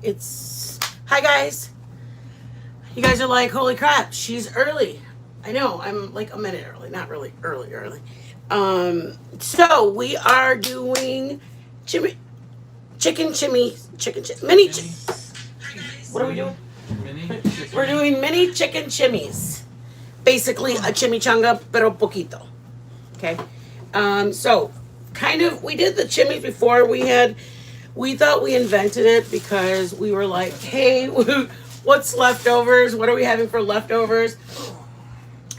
It's hi guys. You guys are like, holy crap, she's early. I know, I'm like a minute early, not really early. So we are doing chimmy, mini. What are we doing? We're doing mini chicken chimmies. Basically a chimichanga, pero poquito. Okay. So kind of, we did the chimneys before. We thought we invented it because we were like, hey, what's leftovers? What are we having for leftovers?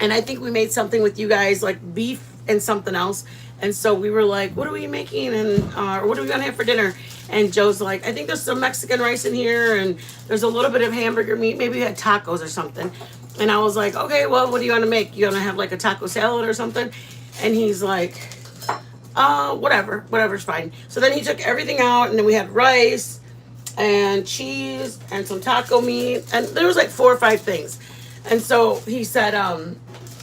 And I think we made something with you guys, like beef and something else. And so we were like, what are we making? And what are we gonna have for dinner? And Joe's like, I think there's some Mexican rice in here, and there's a little bit of hamburger meat. Maybe we had tacos or something. And I was like, okay, well, what do you want to make? You want to have like a taco salad or something? And he's like, whatever's fine. So then he took everything out, and then we had rice and cheese and some taco meat, and there was like 4 or 5 things. And so he said,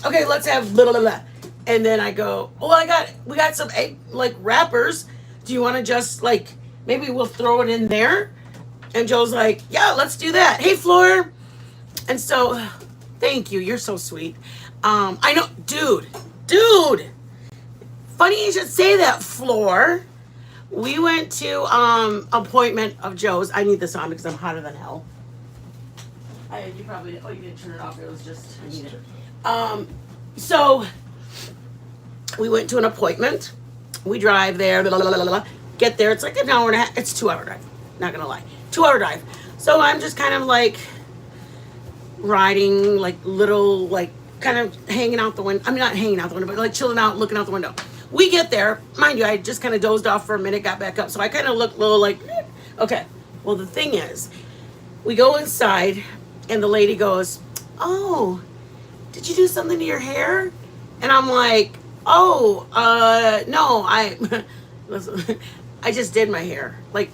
okay, let's have blah, blah, blah. And then I go, well, we got some egg like wrappers. Do you want to just like, maybe we'll throw it in there? And Joe's like, yeah, let's do that. Hey, Floor. And so, thank you. You're so sweet. I know, dude. Funny you should say that, Floor. We went to appointment of Joe's. I need this on because I'm hotter than hell. You didn't turn it off. It was just, I need it. So we went to an appointment. We drive there, blah, blah, blah, blah. Get there. It's like an hour and a half. It's 2-hour drive. Not gonna lie, 2-hour drive. So I'm just kind of like riding, like little, like kind of hanging out the window. I mean, not hanging out the window, but like chilling out, looking out the window. We get there, mind you, I just kind of dozed off for a minute, got back up. So I kind of look a little like, okay. Well, the thing is, we go inside, and the lady goes, oh, did you do something to your hair? And I'm like, oh, no, listen, I just did my hair. Like,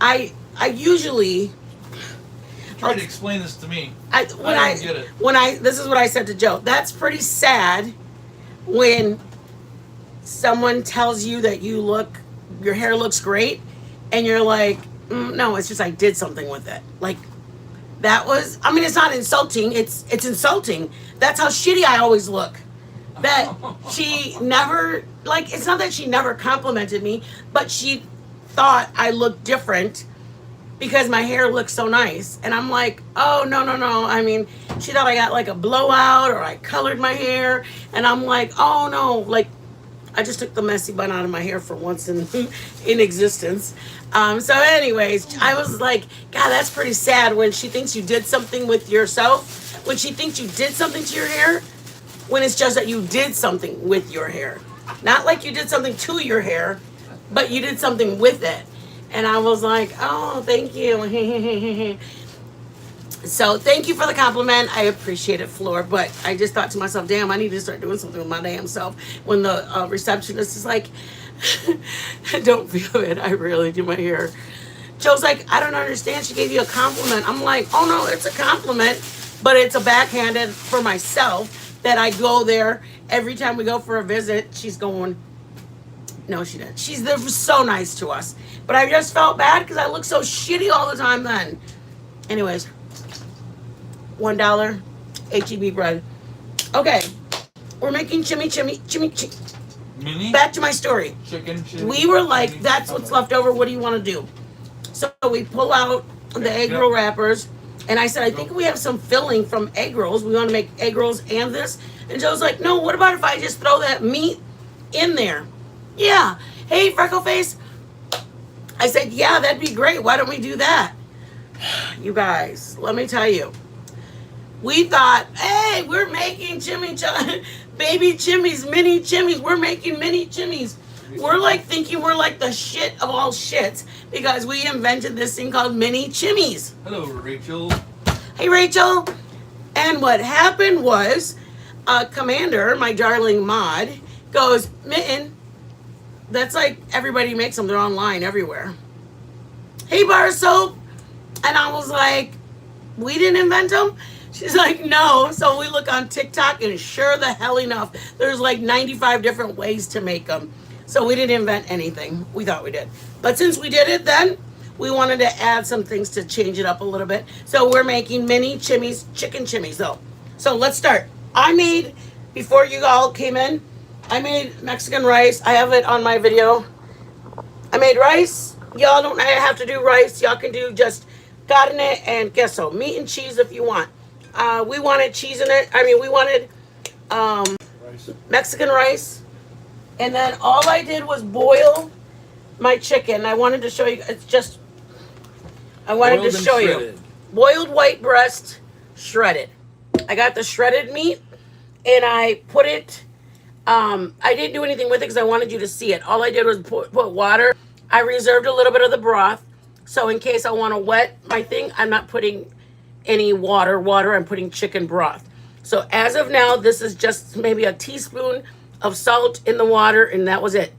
I usually. Try to explain this to me. I don't get it. This is what I said to Joe. That's pretty sad when someone tells you that your hair looks great, and you're like, no, it's just I did something with it. Like, that was, I mean, it's not insulting. It's insulting. That's how shitty I always look. That she never, like, it's not that she never complimented me, but she thought I looked different because my hair looks so nice. And I'm like, oh, no. I mean, she thought I got like a blowout or I colored my hair. And I'm like, oh, no, like, I just took the messy bun out of my hair for once in existence. So anyways, I was like, God, that's pretty sad when she thinks you did something with yourself, when she thinks you did something to your hair, when it's just that you did something with your hair. Not like you did something to your hair, but you did something with it. And I was like, oh, thank you. So thank you for the compliment. I appreciate it, Floor. But I just thought to myself, damn, I need to start doing something with my damn self. When the receptionist is like, don't feel it. I really do my hair. Joe's like, I don't understand. She gave you a compliment. I'm like, oh, no, it's a compliment. But it's a backhanded for myself that I go there. Every time we go for a visit, she's going, no, she didn't. She's so nice to us. But I just felt bad because I look so shitty all the time then. Anyways. $1 HEB bread. Okay, we're making chimmy. Mini? Back to my story. Chicken. We were like, that's what's left over. What do you want to do? So we pull out the egg roll wrappers, and I said, I think we have some filling from egg rolls. We want to make egg rolls and this. And Joe's like, no, what about if I just throw that meat in there? Yeah. Hey, Freckleface. I said, yeah, that'd be great. Why don't we do that? You guys, let me tell you. We thought, hey, we're making baby chimmies, mini chimmies. We're making mini chimmies. We're like thinking we're like the shit of all shits because we invented this thing called mini chimmies. Hello, Rachel. Hey, Rachel. And what happened was, Commander, my darling mod, goes, Mitten, that's like everybody makes them. They're online everywhere. Hey, Bar Soap. And I was like, we didn't invent them? She's like, no. So we look on TikTok, and sure the hell enough, there's like 95 different ways to make them. So we didn't invent anything. We thought we did. But since we did it then, we wanted to add some things to change it up a little bit. So we're making mini chimmies, chicken chimmies though. So let's start. I made, before you all came in, I made Mexican rice. I have it on my video. I made rice. Y'all don't have to do rice. Y'all can do just carne and queso, meat and cheese if you want. We wanted cheese in it. I mean, we wanted Mexican rice. And then all I did was boil my chicken. I wanted to show you. It's just, I wanted Boiled to and show shredded. you. Boiled white breast, shredded. I got the shredded meat and I put it, I didn't do anything with it because I wanted you to see it. All I did was put water. I reserved a little bit of the broth. So in case I want to wet my thing, I'm not putting any water. I'm putting chicken broth. So as of now, this is just maybe a teaspoon of salt in the water, and that was it.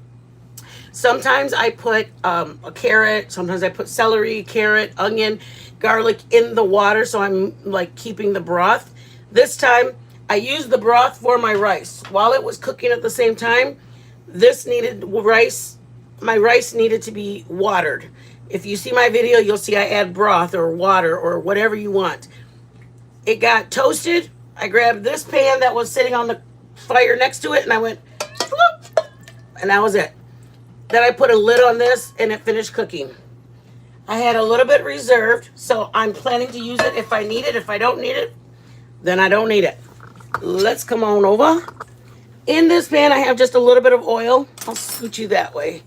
Sometimes I put a carrot. Sometimes I put celery, carrot, onion, garlic in the water, so I'm like keeping the broth. This time, I used the broth for my rice. While it was cooking at the same time, this needed rice. My rice needed to be watered. If you see my video, you'll see I add broth or water or whatever you want. It got toasted. I grabbed this pan that was sitting on the fire next to it, and I went, whoop, and that was it. Then I put a lid on this, and it finished cooking. I had a little bit reserved, so I'm planning to use it if I need it. If I don't need it, then I don't need it. Let's come on over. In this pan, I have just a little bit of oil. I'll scoot you that way.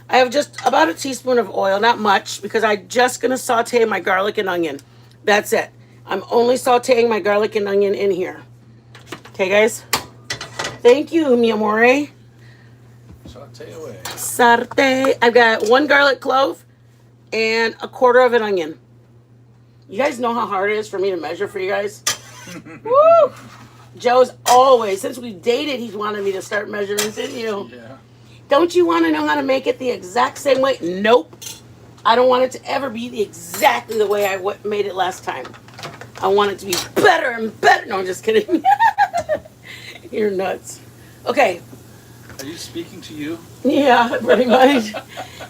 I have just about a teaspoon of oil, not much, because I'm just going to saute my garlic and onion. That's it. I'm only sauteing my garlic and onion in here. Okay, guys? Thank you, mi amore. Saute away. Saute. I've got 1 garlic clove and 1/4 of an onion. You guys know how hard it is for me to measure for you guys? Woo! Joe's always, since we dated, he's wanted me to start measuring, didn't you? Yeah. Don't you want to know how to make it the exact same way? Nope. I don't want it to ever be exactly the way I made it last time. I want it to be better and better. No, I'm just kidding. You're nuts. Okay. Are you speaking to you? Yeah, pretty much.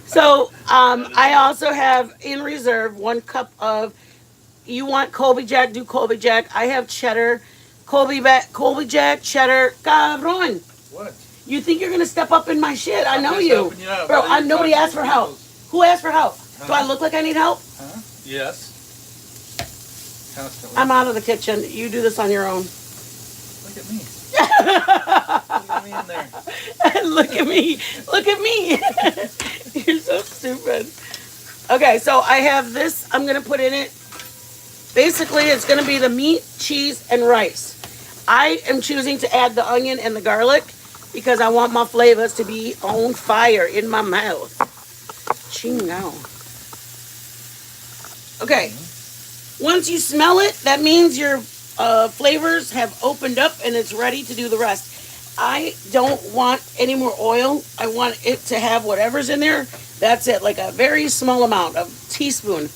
So I also have in reserve 1 cup of, you want Colby Jack, do Colby Jack. I have cheddar, Colby Jack, cheddar, cabron. What? You think you're going to step up in my shit. I know just you. helping you out, Bro, buddy. You're nobody talking asked for to help. people's- Who asked for help? Do Huh? I look like I need help? Huh? Yes. Constantly. I'm out of the kitchen. You do this on your own. Look at me. Look at me in there. Look at me. Look at me. You're so stupid. Okay, so I have this. I'm going to put in it. Basically, it's going to be the meat, cheese, and rice. I am choosing to add the onion and the garlic because I want my flavors to be on fire in my mouth. Chingo. Okay. Once you smell it, that means your flavors have opened up and it's ready to do the rest. I don't want any more oil. I want it to have whatever's in there. That's it, like a very small amount, a teaspoon.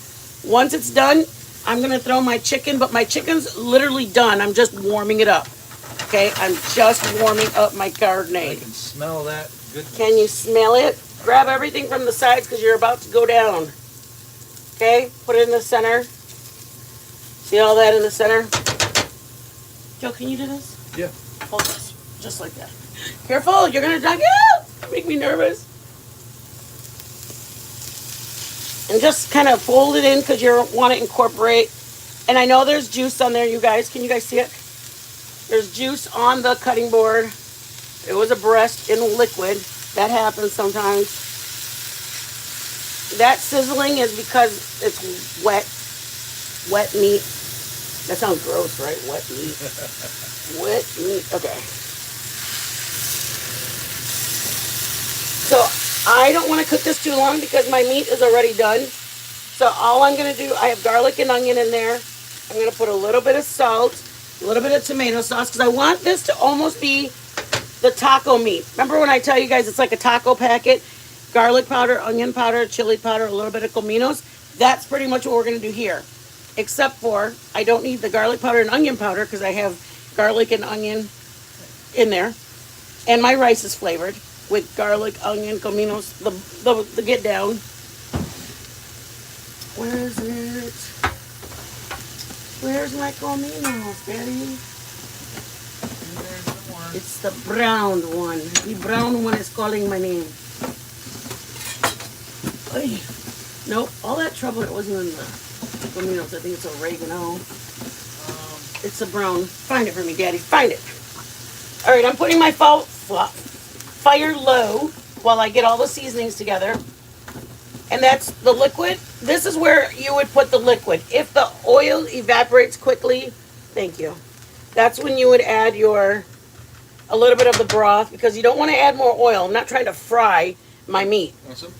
Once it's done, I'm going to throw my chicken, but my chicken's literally done. I'm just warming it up. Okay, I'm just warming up my I carbonade. can smell that goodness. Can you smell it? Grab everything from the sides because you're about to go down. Okay, put it in the center. See all that in the center? Joe, can you do this? Yeah. Hold this, just like that. Careful, you're gonna knock it out. Make me nervous. And just kind of fold it in because you want to incorporate. And I know there's juice on there, you guys. Can you guys see it? There's juice on the cutting board. It was a breast in liquid. That happens sometimes. That sizzling is because it's wet meat. That sounds gross, right? Wet meat. Wet meat. Okay. So I don't want to cook this too long because my meat is already done. So all I'm going to do, I have garlic and onion in there. I'm going to put a little bit of salt, a little bit of tomato sauce because I want this to almost be the taco meat. Remember when I tell you guys it's like a taco packet? Garlic powder, onion powder, chili powder, a little bit of cominos. That's pretty much what we're going to do here. Except for I don't need the garlic powder and onion powder because I have garlic and onion in there. And my rice is flavored with garlic, onion, cominos, the get down. Where is it? Where's my cominos, Daddy? There's the one. It's the brown one. The brown one is calling my name. Ay. Nope, all that trouble, it wasn't in the cominos. I think it's oregano. It's a brown. Find it for me, Daddy. Find it. All right, I'm putting my fire low while I get all the seasonings together. And that's the liquid. This is where you would put the liquid. If the oil evaporates quickly, thank you. That's when you would add a little bit of the broth, because you don't want to add more oil. I'm not trying to fry my meat. Want some?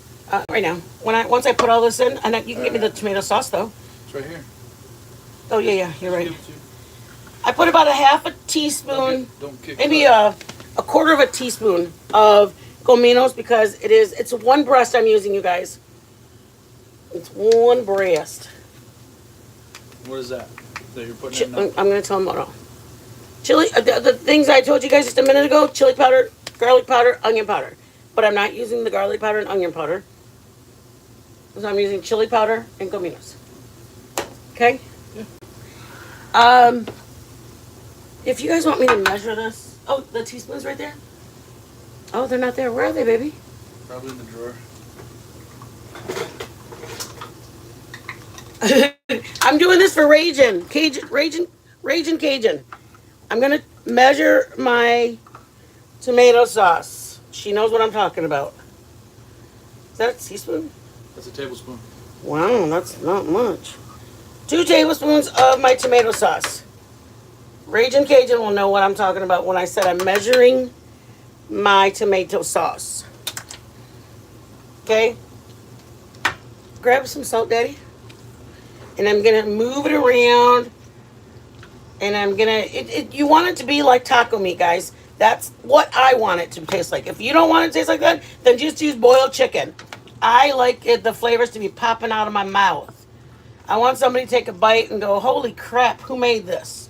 Right now. Once I put all this in, and you can give me the tomato sauce though. It's right here. Oh yeah, you're right. I put about a half a teaspoon, Don't kick maybe a quarter of a teaspoon of cominos, because it's one breast I'm using, you guys. It's one breast. What is that? That you're putting in now? I'm going to tell them what all. Chili, the things I told you guys just a minute ago, chili powder, garlic powder, onion powder. But I'm not using the garlic powder and onion powder. So I'm using chili powder and cominos. Okay? Yeah. If you guys want me to measure this, oh, the teaspoon's right there? Oh, they're not there. Where are they, baby? Probably in the drawer. I'm doing this for Raging Cajun. I'm going to measure my tomato sauce. She knows what I'm talking about. Is that a teaspoon? That's a tablespoon. Wow, that's not much. 2 tablespoons of my tomato sauce. Raging Cajun will know what I'm talking about when I said I'm measuring my tomato sauce. Okay? Grab some salt, Daddy. And I'm going to move it around. And I'm going to... You want it to be like taco meat, guys. That's what I want it to taste like. If you don't want it to taste like that, then just use boiled chicken. I like the flavors to be popping out of my mouth. I want somebody to take a bite and go, holy crap, who made this?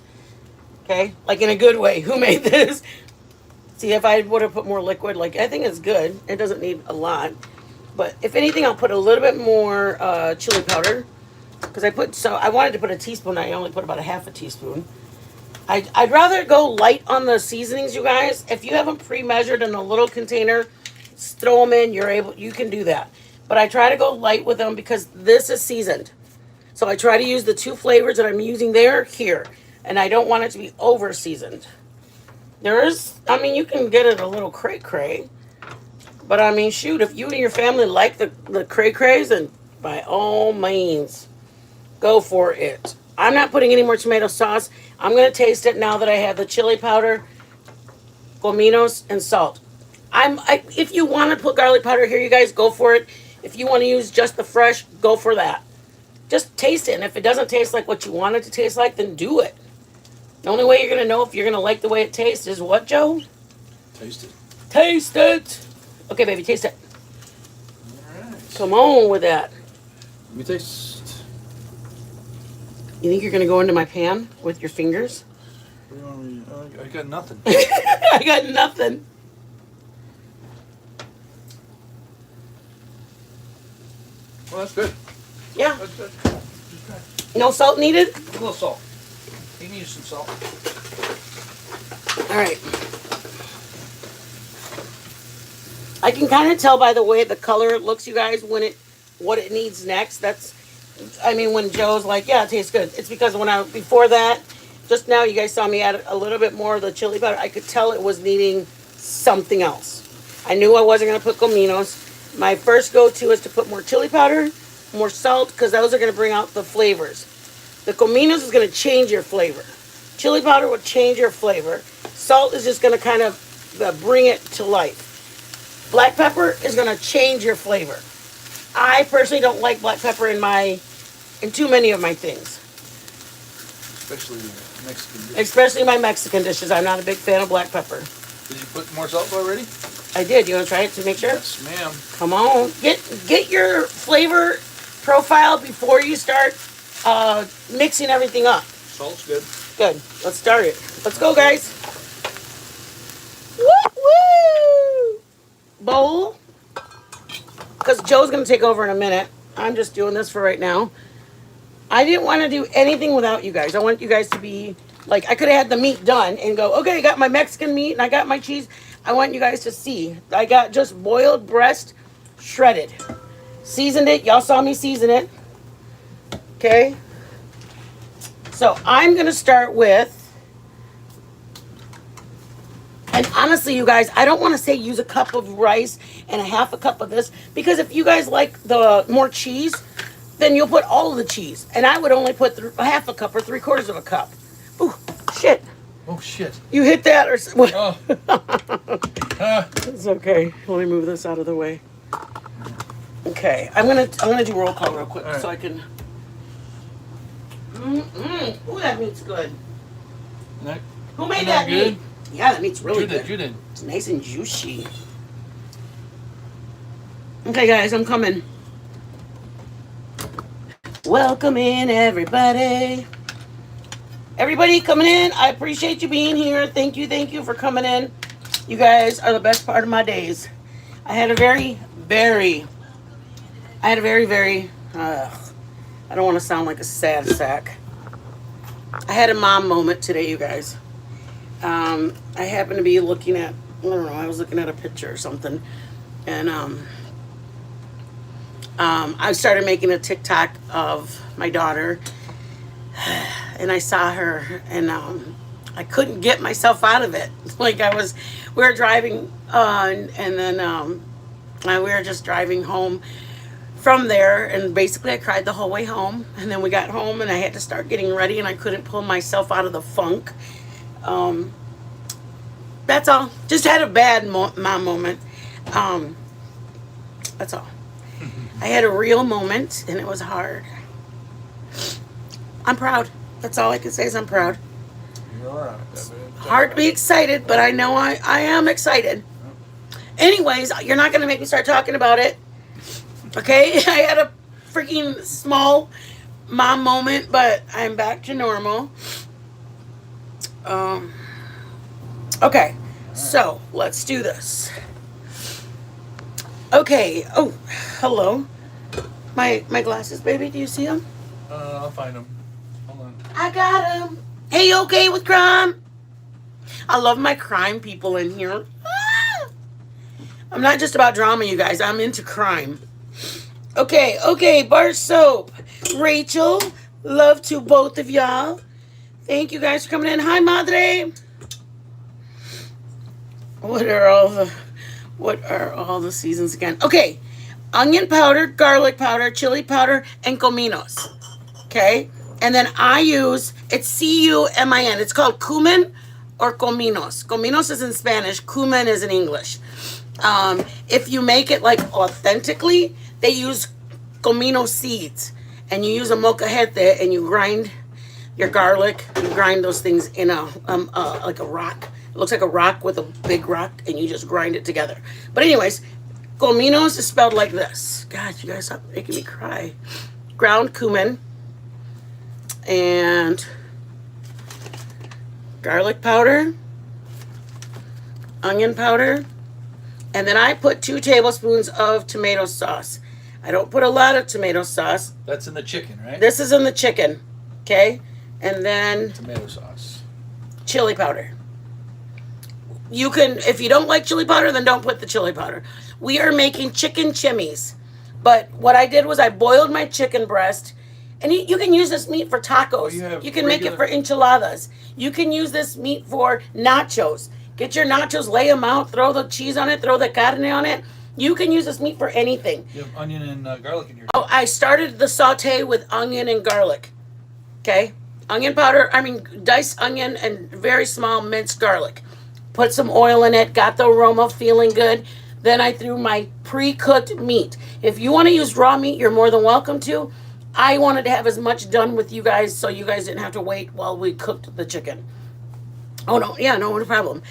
Okay? Like in a good way. Who made this? See, if I would have put more liquid, I think it's good. It doesn't need a lot. But if anything, I'll put a little bit more chili powder. Because I wanted to put a teaspoon. I only put about a half a teaspoon. I'd rather go light on the seasonings, you guys. If you have them pre-measured in a little container, just throw them in. You can do that. But I try to go light with them because this is seasoned. So I try to use the 2 flavors that I'm using here. And I don't want it to be over seasoned. You can get it a little cray-cray. But shoot, if you and your family like the cray-crays, then by all means, go for it. I'm not putting any more tomato sauce. I'm going to taste it now that I have the chili powder, cominos, and salt. If you want to put garlic powder here, you guys, go for it. If you want to use just the fresh, go for that. Just taste it. And if it doesn't taste like what you want it to taste like, then do it. The only way you're going to know if you're going to like the way it tastes is what, Joe? Taste it. Taste it. Okay, baby, taste it. All right. Come on with that. Let me taste. You think you're going to go into my pan with your fingers? What do you want me to... I got nothing. I got nothing. Well, that's good. Yeah. That's good. No salt needed? A little salt. You need some salt. All right. I can kind of tell by the way the color looks, you guys, what it needs next. When Joe's like, yeah, it tastes good. It's because before that, just now you guys saw me add a little bit more of the chili powder. I could tell it was needing something else. I knew I wasn't going to put cominos. My first go-to is to put more chili powder, more salt, because those are going to bring out the flavors. The cominos is going to change your flavor. Chili powder will change your flavor. Salt is just going to kind of bring it to life. Black pepper is going to change your flavor. I personally don't like black pepper in too many of my things. Especially Mexican dishes. Especially my Mexican dishes. I'm not a big fan of black pepper. Did you put more salt already? I did. You want to try it to make sure? Yes, ma'am. Come on. Get your flavor profile before you start mixing everything up. Salt's good. Good. Let's start it. Let's go, guys. Woo! Bowl. Because Joe's going to take over in a minute. I'm just doing this for right now. I didn't want to do anything without you guys. I want you guys to be like, I could have had the meat done and go, okay, I got my Mexican meat and I got my cheese. I want you guys to see. I got just boiled breast shredded. Seasoned it. Y'all saw me season it. Okay. So I'm going to start with, and honestly, you guys, I don't want to say use a cup of rice and a half a cup of this, because if you guys like the more cheese, then you'll put all of the cheese. And I would only put a half a cup or 3/4 of a cup. Ooh, shit. Oh, shit. You hit that or what? Oh. It's okay. Let me move this out of the way. Okay, I'm gonna do roll call real quick so I can. Ooh, that meat's good. Who made that meat? Yeah, that meat's really good. You did. It's nice and juicy. Okay, guys, I'm coming. Welcome in, everybody. Everybody coming in, I appreciate you being here. Thank you for coming in. You guys are the best part of my days. I had a very, very, I don't want to sound like a sad sack. I had a mom moment today, you guys. I happened to be looking at, I don't know, I was looking at a picture or something. And I started making a TikTok of my daughter. And I saw her, and I couldn't get myself out of it. Like we were driving, and then we were just driving home from there, and basically I cried the whole way home. And then we got home, and I had to start getting ready, and I couldn't pull myself out of the funk. That's all. Just had a bad mom moment. That's all. I had a real moment, and it was hard. I'm proud. That's all I can say is I'm proud. You're all right. Hard to be excited, but I know I am excited. Anyways, you're not going to make me start talking about it. Okay? I had a freaking small mom moment, but I'm back to normal. Okay. So, let's do this. Okay. Oh, hello. My glasses, baby. Do you see them? I'll find them. Hold on. I got him. Hey, you okay with crime? I love my crime people in here. Ah! I'm not just about drama, you guys. I'm into crime. Okay, bar soap. Rachel, love to both of y'all. Thank you guys for coming in. Hi, madre. What are all the seasons again? Okay, onion powder, garlic powder, chili powder, and cominos. Okay, and then I use, it's cumin. It's called cumin or cominos. Cominos is in Spanish, cumin is in English. If you make it like authentically, they use comino seeds, and you use a molcajete, and you grind your garlic. You grind those things in a like a rock. It looks like a rock with a big rock, and you just grind it together. But anyways, cominos is spelled like this. God, you guys are making me cry. Ground cumin and garlic powder, onion powder, and then I put 2 tablespoons of tomato sauce. I don't put a lot of tomato sauce. That's in the chicken, right? This is in the chicken, okay? And then tomato sauce. Chili powder. You can, if you don't like chili powder, then don't put the chili powder. We are making chicken chimmies. But what I did was I boiled my chicken breast. And you can use this meat for tacos. You can make it for enchiladas. You can use this meat for nachos. Get your nachos, lay them out, throw the cheese on it, throw the carne on it. You can use this meat for anything. You have onion and garlic in your. Oh, I started the saute with onion and garlic. Okay? Onion powder, diced onion and very small minced garlic. Put some oil in it, got the aroma feeling good. Then I threw my pre-cooked meat. If you want to use raw meat, you're more than welcome to. I wanted to have as much done with you guys so you guys didn't have to wait while we cooked the chicken. Oh, no. Yeah, no problem.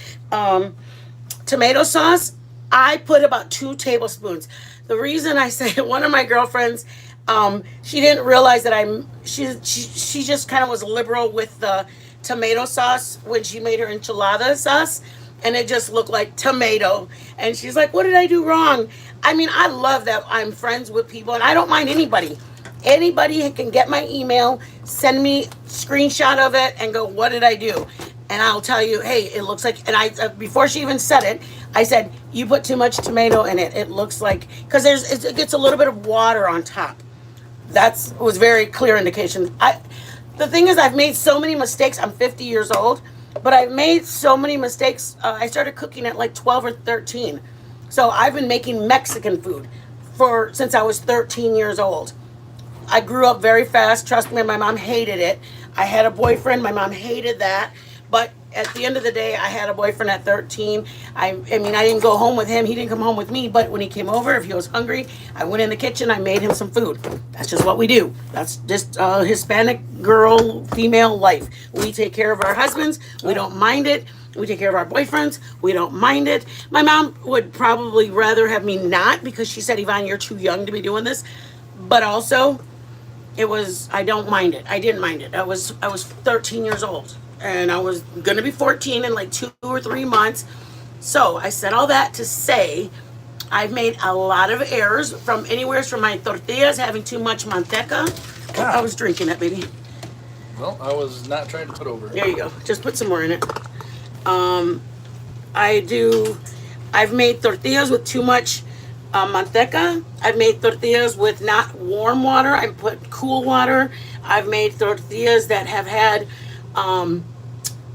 Tomato sauce, I put about 2 tablespoons. The reason I say one of my girlfriends, she didn't realize that she just kind of was liberal with the tomato sauce when she made her enchilada sauce. And it just looked like tomato. And she's like, what did I do wrong? I mean, I love that I'm friends with people, and I don't mind anybody. Anybody can get my email, send me screenshot of it, and go, "What did I do?" And I'll tell you, "Hey, it looks like." And I before she even said it, I said, "You put too much tomato in it. It looks like because it gets a little bit of water on top." That's was very clear indication. The thing is, I've made so many mistakes. I'm 50 years old, but I've made so many mistakes. I started cooking at like 12 or 13. So I've been making Mexican food since I was 13 years old. I grew up very fast. Trust me, my mom hated it. I had a boyfriend. My mom hated that. But at the end of the day, I had a boyfriend at 13. I mean, I didn't go home with him. He didn't come home with me. But when he came over, if he was hungry, I went in the kitchen. I made him some food. That's just what we do. That's just Hispanic girl, female life. We take care of our husbands. We don't mind it. We take care of our boyfriends. We don't mind it. My mom would probably rather have me not because she said, Yvonne, you're too young to be doing this. But also, I don't mind it. I didn't mind it. I was 13 years old. And I was going to be 14 in like 2 or 3 months. So I said all that to say I've made a lot of errors from anywhere from my tortillas having too much manteca. I was drinking it, baby. Well, I was not trying to put over. There you go. Just put some more in it. I've made tortillas with too much manteca. I've made tortillas with not warm water. I put cool water. I've made tortillas that have had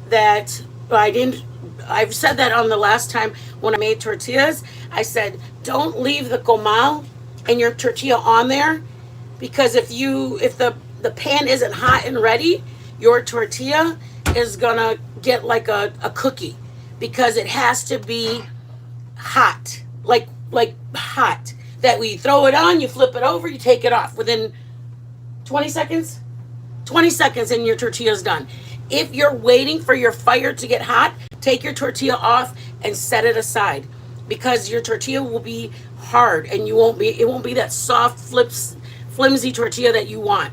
that I didn't. I've said that on the last time when I made tortillas. I said don't leave the comal and your tortilla on there because if the pan isn't hot and ready, your tortilla is gonna get like a cookie because it has to be hot, like hot. That we throw it on, you flip it over, you take it off within 20 seconds. 20 seconds and your tortilla's done. If you're waiting for your fire to get hot, take your tortilla off and set it aside because your tortilla will be hard and it won't be that soft, flimsy tortilla that you want.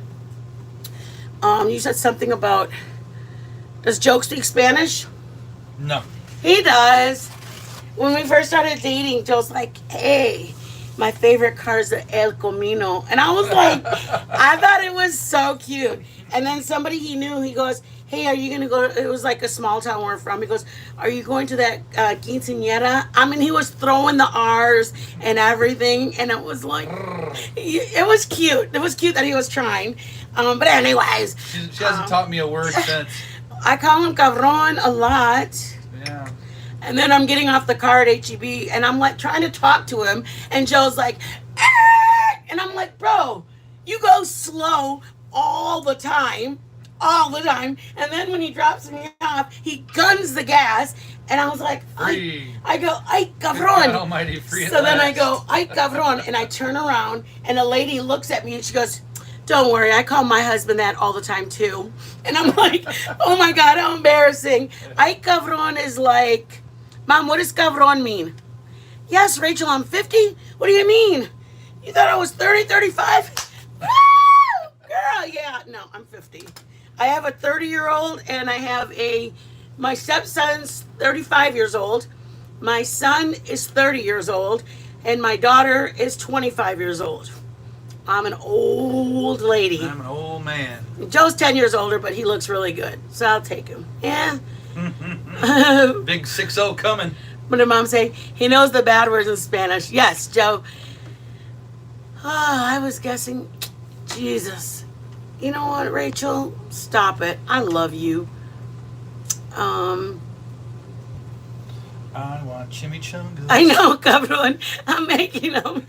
You said something about, does Joe speak Spanish? No. He does. When we first started dating, Joe's like, hey, my favorite car is the El Camino. And I was like, I thought it was so cute. And then somebody he knew, he goes, hey, are you going to go? It was like a small town where we're from. He goes, are you going to that quinceañera? I mean, he was throwing the R's and everything. And it was like, it was cute. It was cute that he was trying. But anyways. She hasn't taught me a word since. I call him cabron a lot. Yeah. And then I'm getting off the car at HEB and I'm like trying to talk to him. And Joe's like, ah! And I'm like, bro, you go slow all the time. And then when he drops me off, he guns the gas. And I was like, I go, ay, cabron. God almighty, free so then I go, ay, cabron. And I turn around and a lady looks at me and she goes, don't worry, I call my husband that all the time too. And I'm like, oh my God, how embarrassing. Ay, cabron is like, Mom, what does cabron mean? Yes, Rachel, I'm 50. What do you mean? You thought I was 30, 35? Girl, yeah. No, I'm 50. I have a 30-year-old and I have my stepson's 35 years old. My son is 30 years old and my daughter is 25 years old. I'm an old lady. I'm an old man. Joe's 10 years older, but he looks really good. So I'll take him. Yeah. Big 6-0 coming. What did Mom say? He knows the bad words in Spanish. Yes, Joe. Oh, I was guessing. Jesus. You know what, Rachel? Stop it. I love you. I want chimichangas. I know, cabron. I'm making them.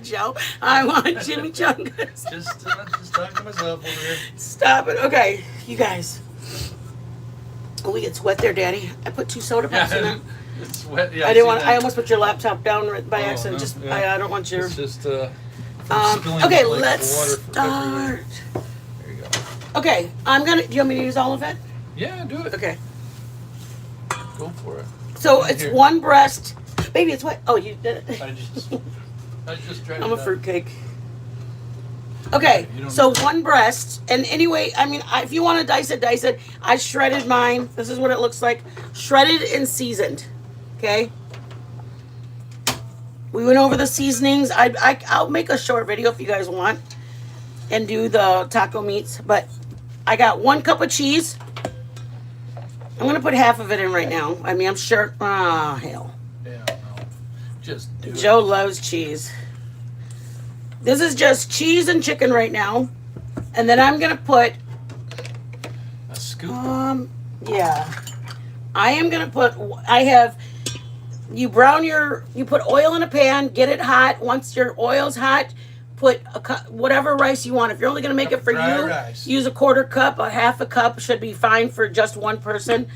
Joe, I want chimichangas. Just talking to myself over here. Stop it. Okay, you guys. Oh, we get sweat there, Daddy. I put 2 soda pops in there. It's wet. Yeah, I didn't want. I almost put your laptop down by accident. No, Just yeah. I don't want your. It's just Okay, let's start. There you go. Okay, do you want me to use all of it? Yeah, do it. Okay. Go for it. So Right it's here. one breast. Baby, it's what? Oh, you did it. I just tried. I'm a fruitcake. Okay, so one breast, and anyway, I mean, if you want to dice it. I shredded mine. This is what it looks like, shredded and seasoned. Okay. We went over the seasonings. I'll make a short video if you guys want and do the taco meats. But I got 1 cup of cheese. I'm going to put half of it in right now. I mean, I'm sure. Ah, hell. Yeah, no. Just do it. Joe loves cheese. This is just cheese and chicken right now. And then I'm going to put... A scoop. Yeah. I am going to put... You put oil in a pan, get it hot. Once your oil's hot, put whatever rice you want. If you're only going to make it for you, rice. Use a 1/4 cup, a 1/2 cup should be fine for just one person.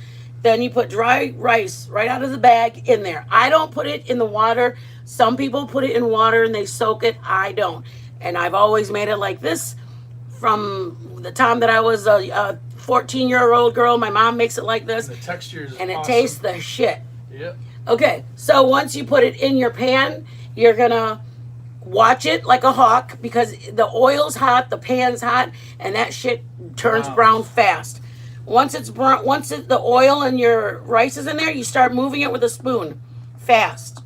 Then you put dry rice right out of the bag in there. I don't put it in the water. Some people put it in water and they soak it. I don't. And I've always made it like this from the time that I was a 14-year-old girl. My mom makes it like this. The texture is and it awesome. tastes the shit. Yep. Okay, so once you put it in your pan, you're gonna watch it like a hawk because the oil's hot, the pan's hot, and that shit turns brown fast. Once it's brown, the oil and your rice is in there, you start moving it with a spoon, fast.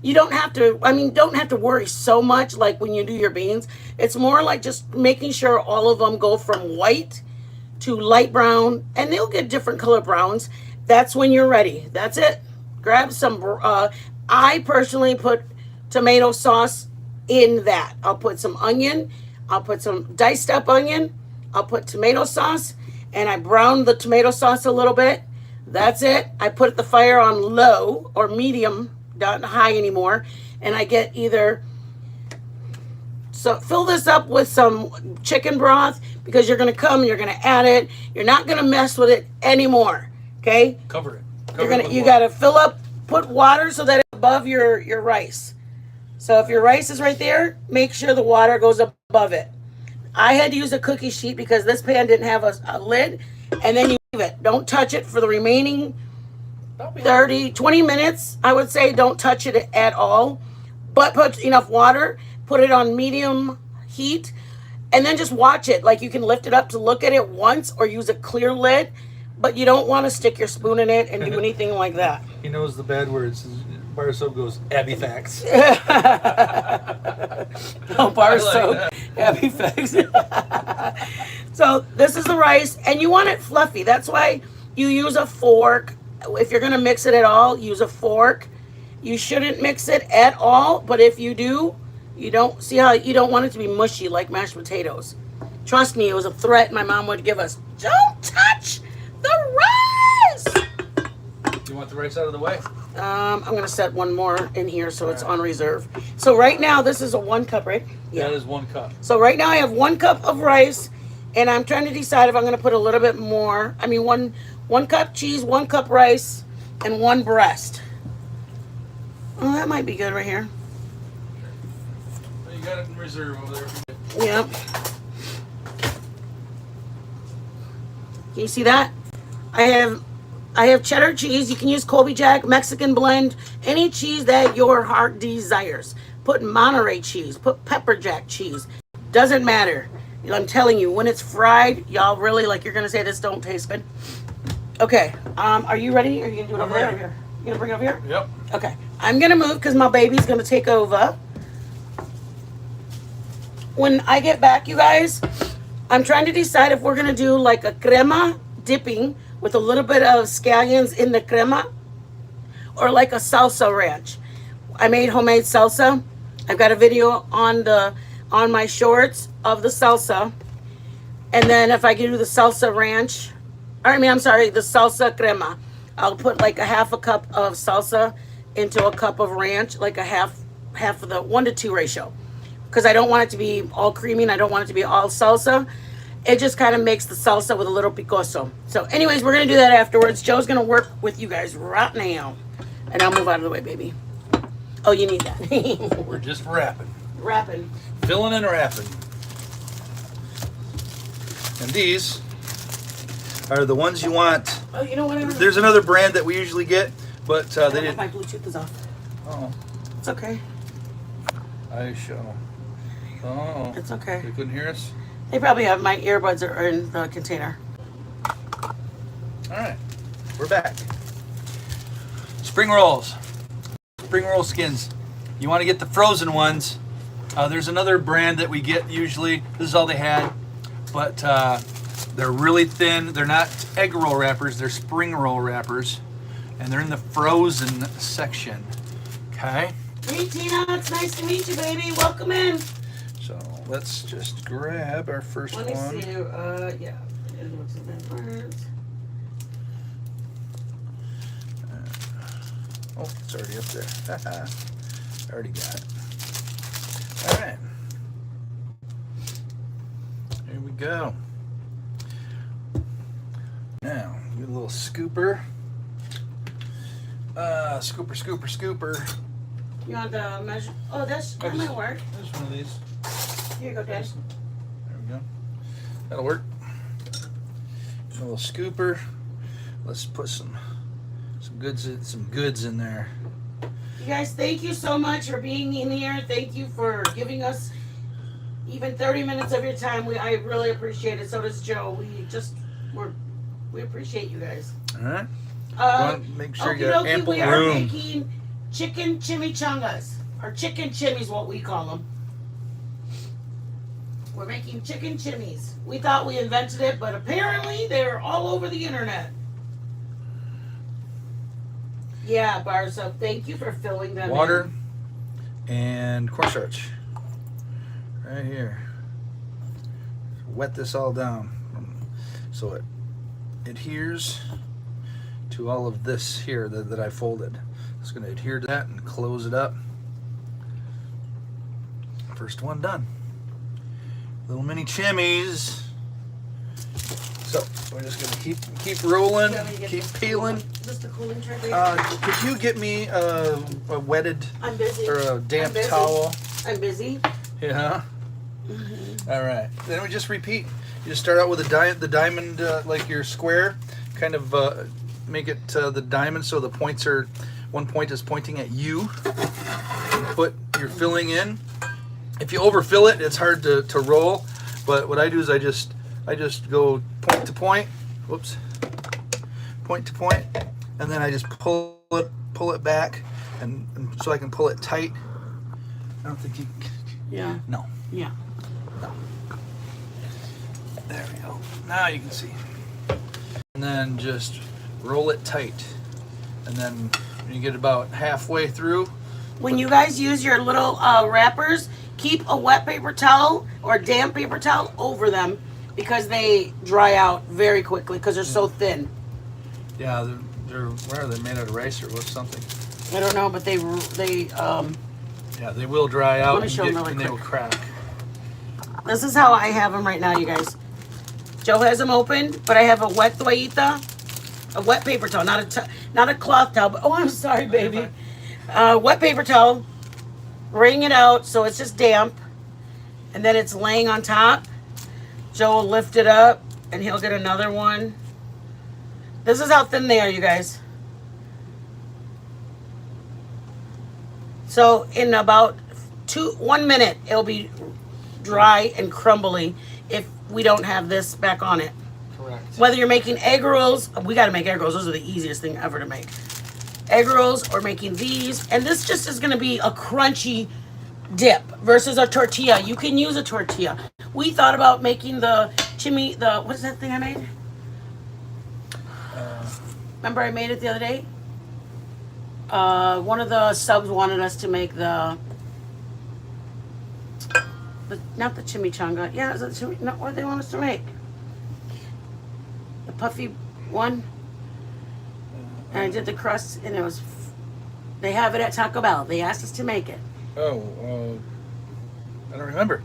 You don't have to worry so much like when you do your beans. It's more like just making sure all of them go from white to light brown, and they'll get different color browns. That's when you're ready. That's it. Grab some, I personally put tomato sauce in that. I'll put some onion. I'll put some diced up onion. I'll put tomato sauce. And I brown the tomato sauce a little bit. That's it. I put the fire on low or medium, not high anymore. And I get so fill this up with some chicken broth because you're going to come, you're going to add it. You're not going to mess with it anymore. Okay? Cover it. You got to fill up, put water so that it's above your rice. So if your rice is right there, make sure the water goes above it. I had to use a cookie sheet because this pan didn't have a lid. And then you leave it. Don't touch it for the remaining 20 minutes. I would say don't touch it at all. But put enough water. Put it on medium heat. And then just watch it. Like you can lift it up to look at it once or use a clear lid. But you don't want to stick your spoon in it and do anything like that. He knows the bad words. Bar soap goes, Abby facts. Oh, bar soap. Abby facts. So this is the rice, and you want it fluffy. That's why you use a fork. If you're going to mix it at all, use a fork. You shouldn't mix it at all, but if you do, you don't want it to be mushy like mashed potatoes. Trust me, it was a threat my mom would give us. Don't touch the rice! You want the rice out of the way? I'm going to set one more in here so it's on reserve. So right now, this is a 1 cup, right? Yeah. That is 1 cup. So right now I have 1 cup of rice, and I'm trying to decide if I'm going to put a little bit more. I mean, one cup cheese, 1 cup rice, and 1 breast. Oh, that might be good right here. Well, you got it in reserve over there. Yep. Can you see that? I have cheddar cheese. You can use Colby Jack, Mexican blend, any cheese that your heart desires. Put Monterey cheese, put pepper jack cheese. Doesn't matter. I'm telling you, when it's fried, y'all really you're gonna say this don't taste good. Okay. Are you ready? Are you gonna do it over there? Or here? You gonna bring it over here? Yep. Okay. I'm gonna move because my baby's gonna take over. When I get back, you guys, I'm trying to decide if we're gonna do like a crema dipping with a little bit of scallions in the crema, or like a salsa ranch. I made homemade salsa. I've got a video on my shorts of the salsa. And then if I do the salsa ranch, the salsa crema, I'll put like a 1/2 cup of salsa into a cup of ranch, like a half of the 1-to-2 ratio. Because I don't want it to be all creamy and I don't want it to be all salsa. It just kind of makes the salsa with a little picoso. So anyways, we're going to do that afterwards. Joe's going to work with you guys right now. And I'll move out of the way, baby. Oh, you need that. We're just wrapping. Wrapping. Filling and wrapping. And these are the ones you want. Oh, you know what? There's another brand that we usually get, but they didn't. My Bluetooth is off. Oh. It's okay. I shall. Oh. It's okay. They couldn't hear us? They probably have my earbuds are in the container. All right. We're back. Spring rolls. Spring roll skins. you want to get the frozen ones. There's another brand that we get usually. This is all they had, but they're really thin. They're not egg roll wrappers. They're spring roll wrappers, and they're in the frozen section. Okay. Hey Tina, it's nice to meet you, baby. Welcome in. So let's just grab our first one. Let me see. Yeah. What's in that first? Oh, it's already up there. Already got it. All right. Here we go. Now, get a little scooper. Scooper. You want the measure? Oh, that might work. There's one of these. Here you go, Dad. There we go. That'll work. A little scooper. Let's put some goods in there. You guys, thank you so much for being in here. Thank you for giving us even 30 minutes of your time. I really appreciate it. So does Joe. We appreciate you guys. All right. Make sure you got ample we room. are making chicken chimichangas, or chicken chimmies, what we call them. We're making chicken chimmies. We thought we invented it, but apparently they're all over the internet. Yeah, Barza, thank you for filling them Water and cornstarch. Right here. Wet this all down so it adheres to all of this here that I folded. It's going to adhere to that and close it up. First one done. Little mini chimmies. So we're just going to keep rolling, keep peeling. Just a cooling tray. Could you get me a wetted I'm busy. or a damp towel? I'm busy. Yeah. Mm-hmm. All right. Then we just repeat. You just start out with the diamond, like your square. Kind of make it the diamond so the points are, one point is pointing at you. Put your filling in. If you overfill it, it's hard to roll. But what I do is I just go point to point. Whoops. Point to point, and then I just pull it back, and so I can pull it tight. I don't think you. Yeah. No. Yeah. No. There we go. Now you can see. And then just roll it tight, and then when you get about halfway through. When you guys use your little wrappers, keep a wet paper towel or a damp paper towel over them because they dry out very quickly because they're so thin. Yeah, they're where are they made out of rice or what's something? I don't know, but they yeah, they will dry out let me show them really and they will crack. This is how I have them right now, you guys. Joe has them open, but I have a wet toallita, a wet paper towel, not a cloth towel. But, oh, I'm sorry, baby. Wet paper towel. Wring it out so it's just damp, and then it's laying on top. Joe will lift it up, and he'll get another one. This is how thin they are, you guys. So in about 1 minute, it'll be dry and crumbly if we don't have this back on it. Correct. Whether you're making egg rolls, we got to make egg rolls. Those are the easiest thing ever to make. Egg rolls or making these, and this just is going to be a crunchy dip versus a tortilla. You can use a tortilla. We thought about making the chimmy, what is that thing I made? Remember I made it the other day? One of the subs wanted us to make the not the chimichanga. Yeah, is it not what they want us to make? The puffy one. And I did the crust, and it was. They have it at Taco Bell. They asked us to make it. Oh, I don't remember.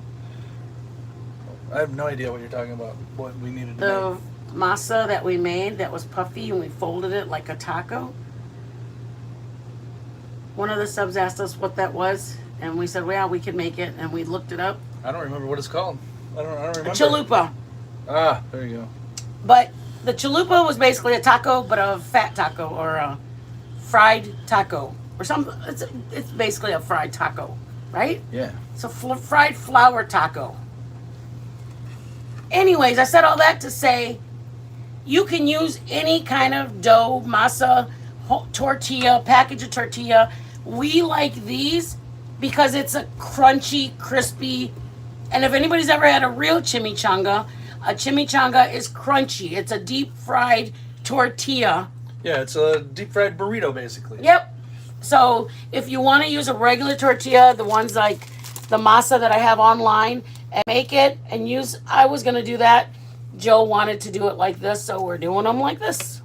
I have no idea what you're talking about. What we needed to The make. masa that we made that was puffy, and we folded it like a taco. One of the subs asked us what that was, and we said, "Well, we could make it," and we looked it up. I don't remember what it's called. I don't remember. A chalupa. Ah, there you go. But the chalupa was basically a taco, but a fat taco or a fried taco or something. It's basically a fried taco, right? Yeah. It's a fried flour taco. Anyways, I said all that to say you can use any kind of dough, masa, tortilla, package of tortilla. We like these because it's a crunchy, crispy. And if anybody's ever had a real chimichanga is crunchy. It's a deep fried tortilla. Yeah, it's a deep fried burrito basically. Yep. So if you want to use a regular tortilla, the ones like the masa that I have online, and make it and use, I was going to do that. Joe wanted to do it like this, so we're doing them like this.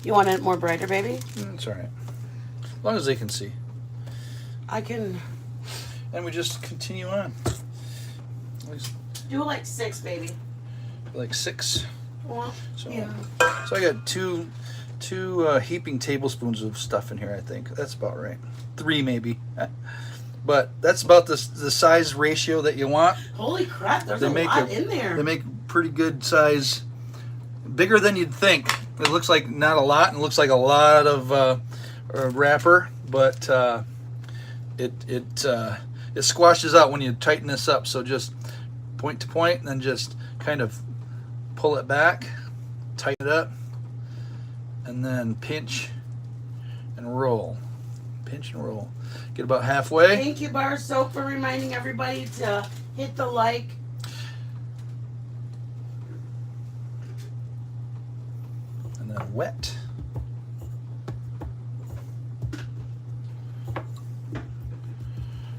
You want it more brighter, baby? It's all right. As long as they can see. I can And we just continue on. do like 6, baby. Like 6. Well, So, yeah. so I got two heaping tablespoons of stuff in here, I think. That's about right. 3 maybe. But that's about the size ratio that you want. Holy crap, there's a lot in there. They make pretty good size. Bigger than you'd think. It looks like not a lot, and it looks like a lot of wrapper, but it squashes out when you tighten this up. So just point to point, and then just kind of pull it back, tighten it up, and then pinch and roll. Pinch and roll. Get about halfway. Thank you, Bar Soap, for reminding everybody to hit the like. And then wet.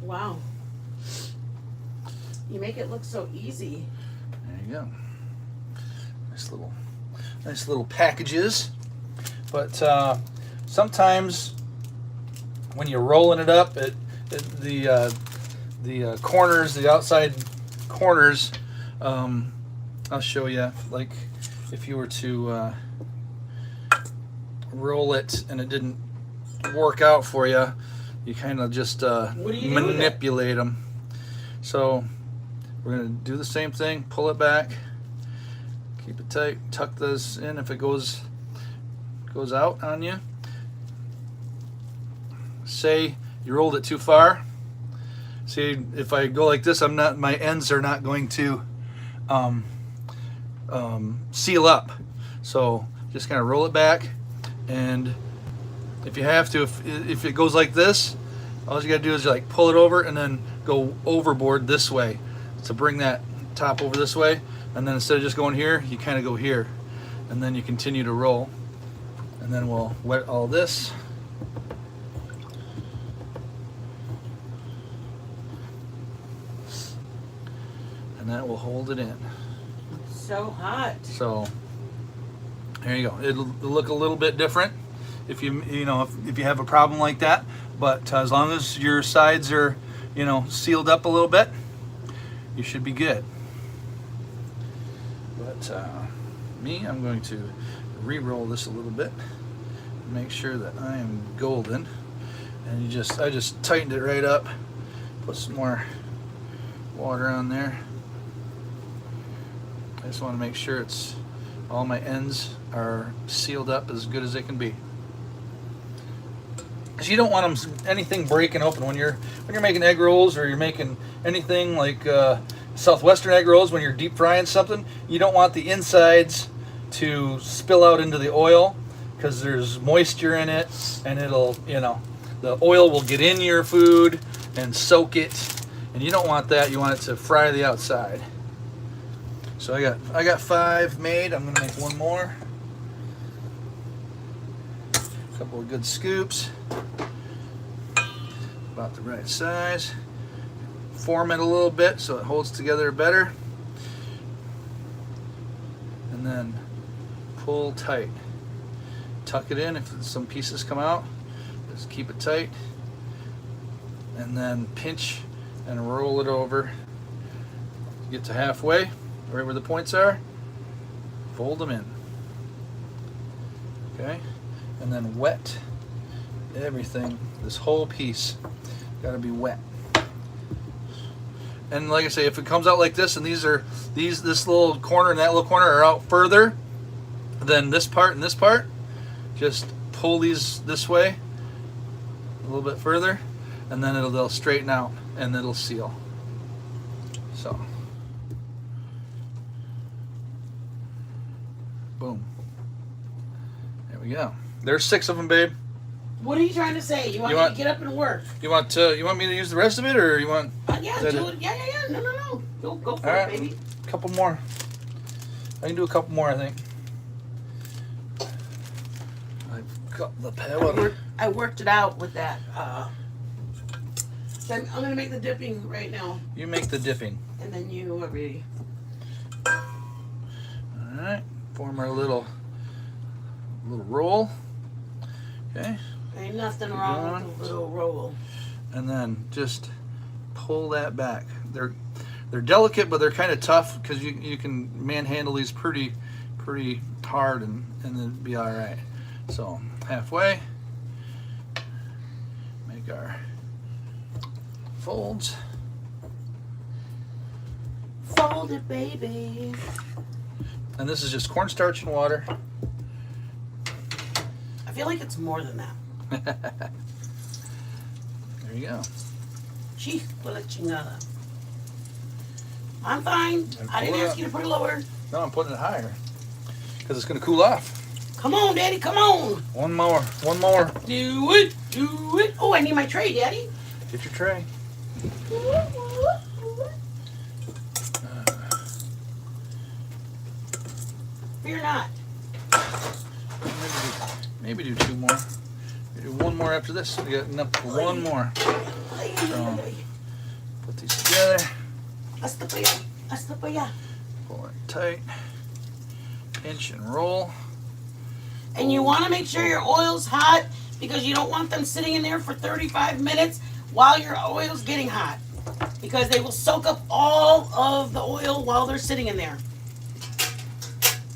Wow. You make it look so easy. There you go. Nice little packages. But sometimes when you're rolling it up, the corners, the outside corners, I'll show you. Like if you were to roll it and it didn't work out for you, you kind of just manipulate them. So we're going to do the same thing. Pull it back. Keep it tight. Tuck this in if it goes out on you. Say you rolled it too far. See, if I go like this, my ends are not going to seal up. So just kind of roll it back, and if you have to, if it goes like this, all you got to do is like pull it over and then go overboard this way to bring that top over this way, and then instead of just going here, you kind of go here, and then you continue to roll, and then we'll wet all this. And that will hold it in. So hot. So there you go. It'll look a little bit different if you have a problem like that, but as long as your sides are sealed up a little bit, you should be good. But I'm going to re-roll this a little bit, make sure that I am golden. And I just tightened it right up. Put some more water on there. I just want to make sure all my ends are sealed up as good as they can be. Because you don't want anything breaking open when you're making egg rolls, or you're making anything like Southwestern egg rolls. When you're deep frying something, you don't want the insides to spill out into the oil, because there's moisture in it, and the oil will get in your food and soak it, and you don't want that. You want it to fry the outside. So I got 5 made. I'm gonna make one more. A couple of good scoops. About the right size. Form it a little bit so it holds together better. And then pull tight. Tuck it in if some pieces come out. Just keep it tight. And then pinch and roll it over. Get to halfway. Right where the points are, fold them in. Okay, and then wet everything. This whole piece got to be wet. And like I say, if it comes out like this, and this little corner and that little corner are out further than this part and this part, just pull these this way a little bit further, and then they'll straighten out and it'll seal. So. Boom. There we go. There's 6 of them, babe. What are you trying to say? You want me to get up and work? You want me to use the rest of it, or you want? Yeah, do it. Yeah. No. Go for it, baby. A couple more. I can do a couple more, I think. I've got the power. I worked it out with that. So I'm gonna make the dipping right now. You make the dipping. And then you are ready. All right. Form our little roll. Okay. Ain't nothing wrong with a little roll. And then just pull that back. They're delicate, but they're kind of tough because you can manhandle these pretty hard and then be all right. So halfway, make our folds. Fold it, baby. And this is just cornstarch and water. I feel like it's more than that. There you go. Chief, la chingada. I'm fine. I didn't ask you to put it lower. No, I'm putting it higher because it's going to cool off. Come on, Daddy, come on. One more. Do it. Oh, I need my tray, Daddy. Get your tray. Fear not. Maybe do two more. Maybe do one more after this. We got enough for one more. So, put these together. Hasta pa allá. Pull it tight. Pinch and roll. And you want to make sure your oil's hot because you don't want them sitting in there for 35 minutes while your oil's getting hot. Because they will soak up all of the oil while they're sitting in there.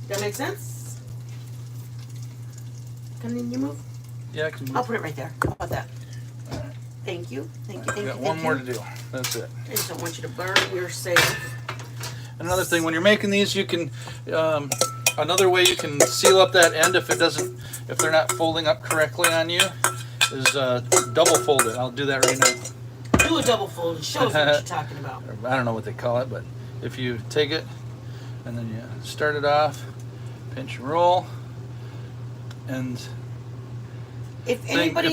That make sense? Can you move? Yeah, I can move. I'll put it right there. How about that? All right. Thank you. We got one more to do. That's it. I just don't want you to burn your safe. Another thing, when you're making these, you can another way you can seal up that end if they're not folding up correctly on you is double fold it. I'll do that right now. Do a double fold and show us what you're talking about. I don't know what they call it, but if you take it and then you start it off, pinch and roll, and If anybody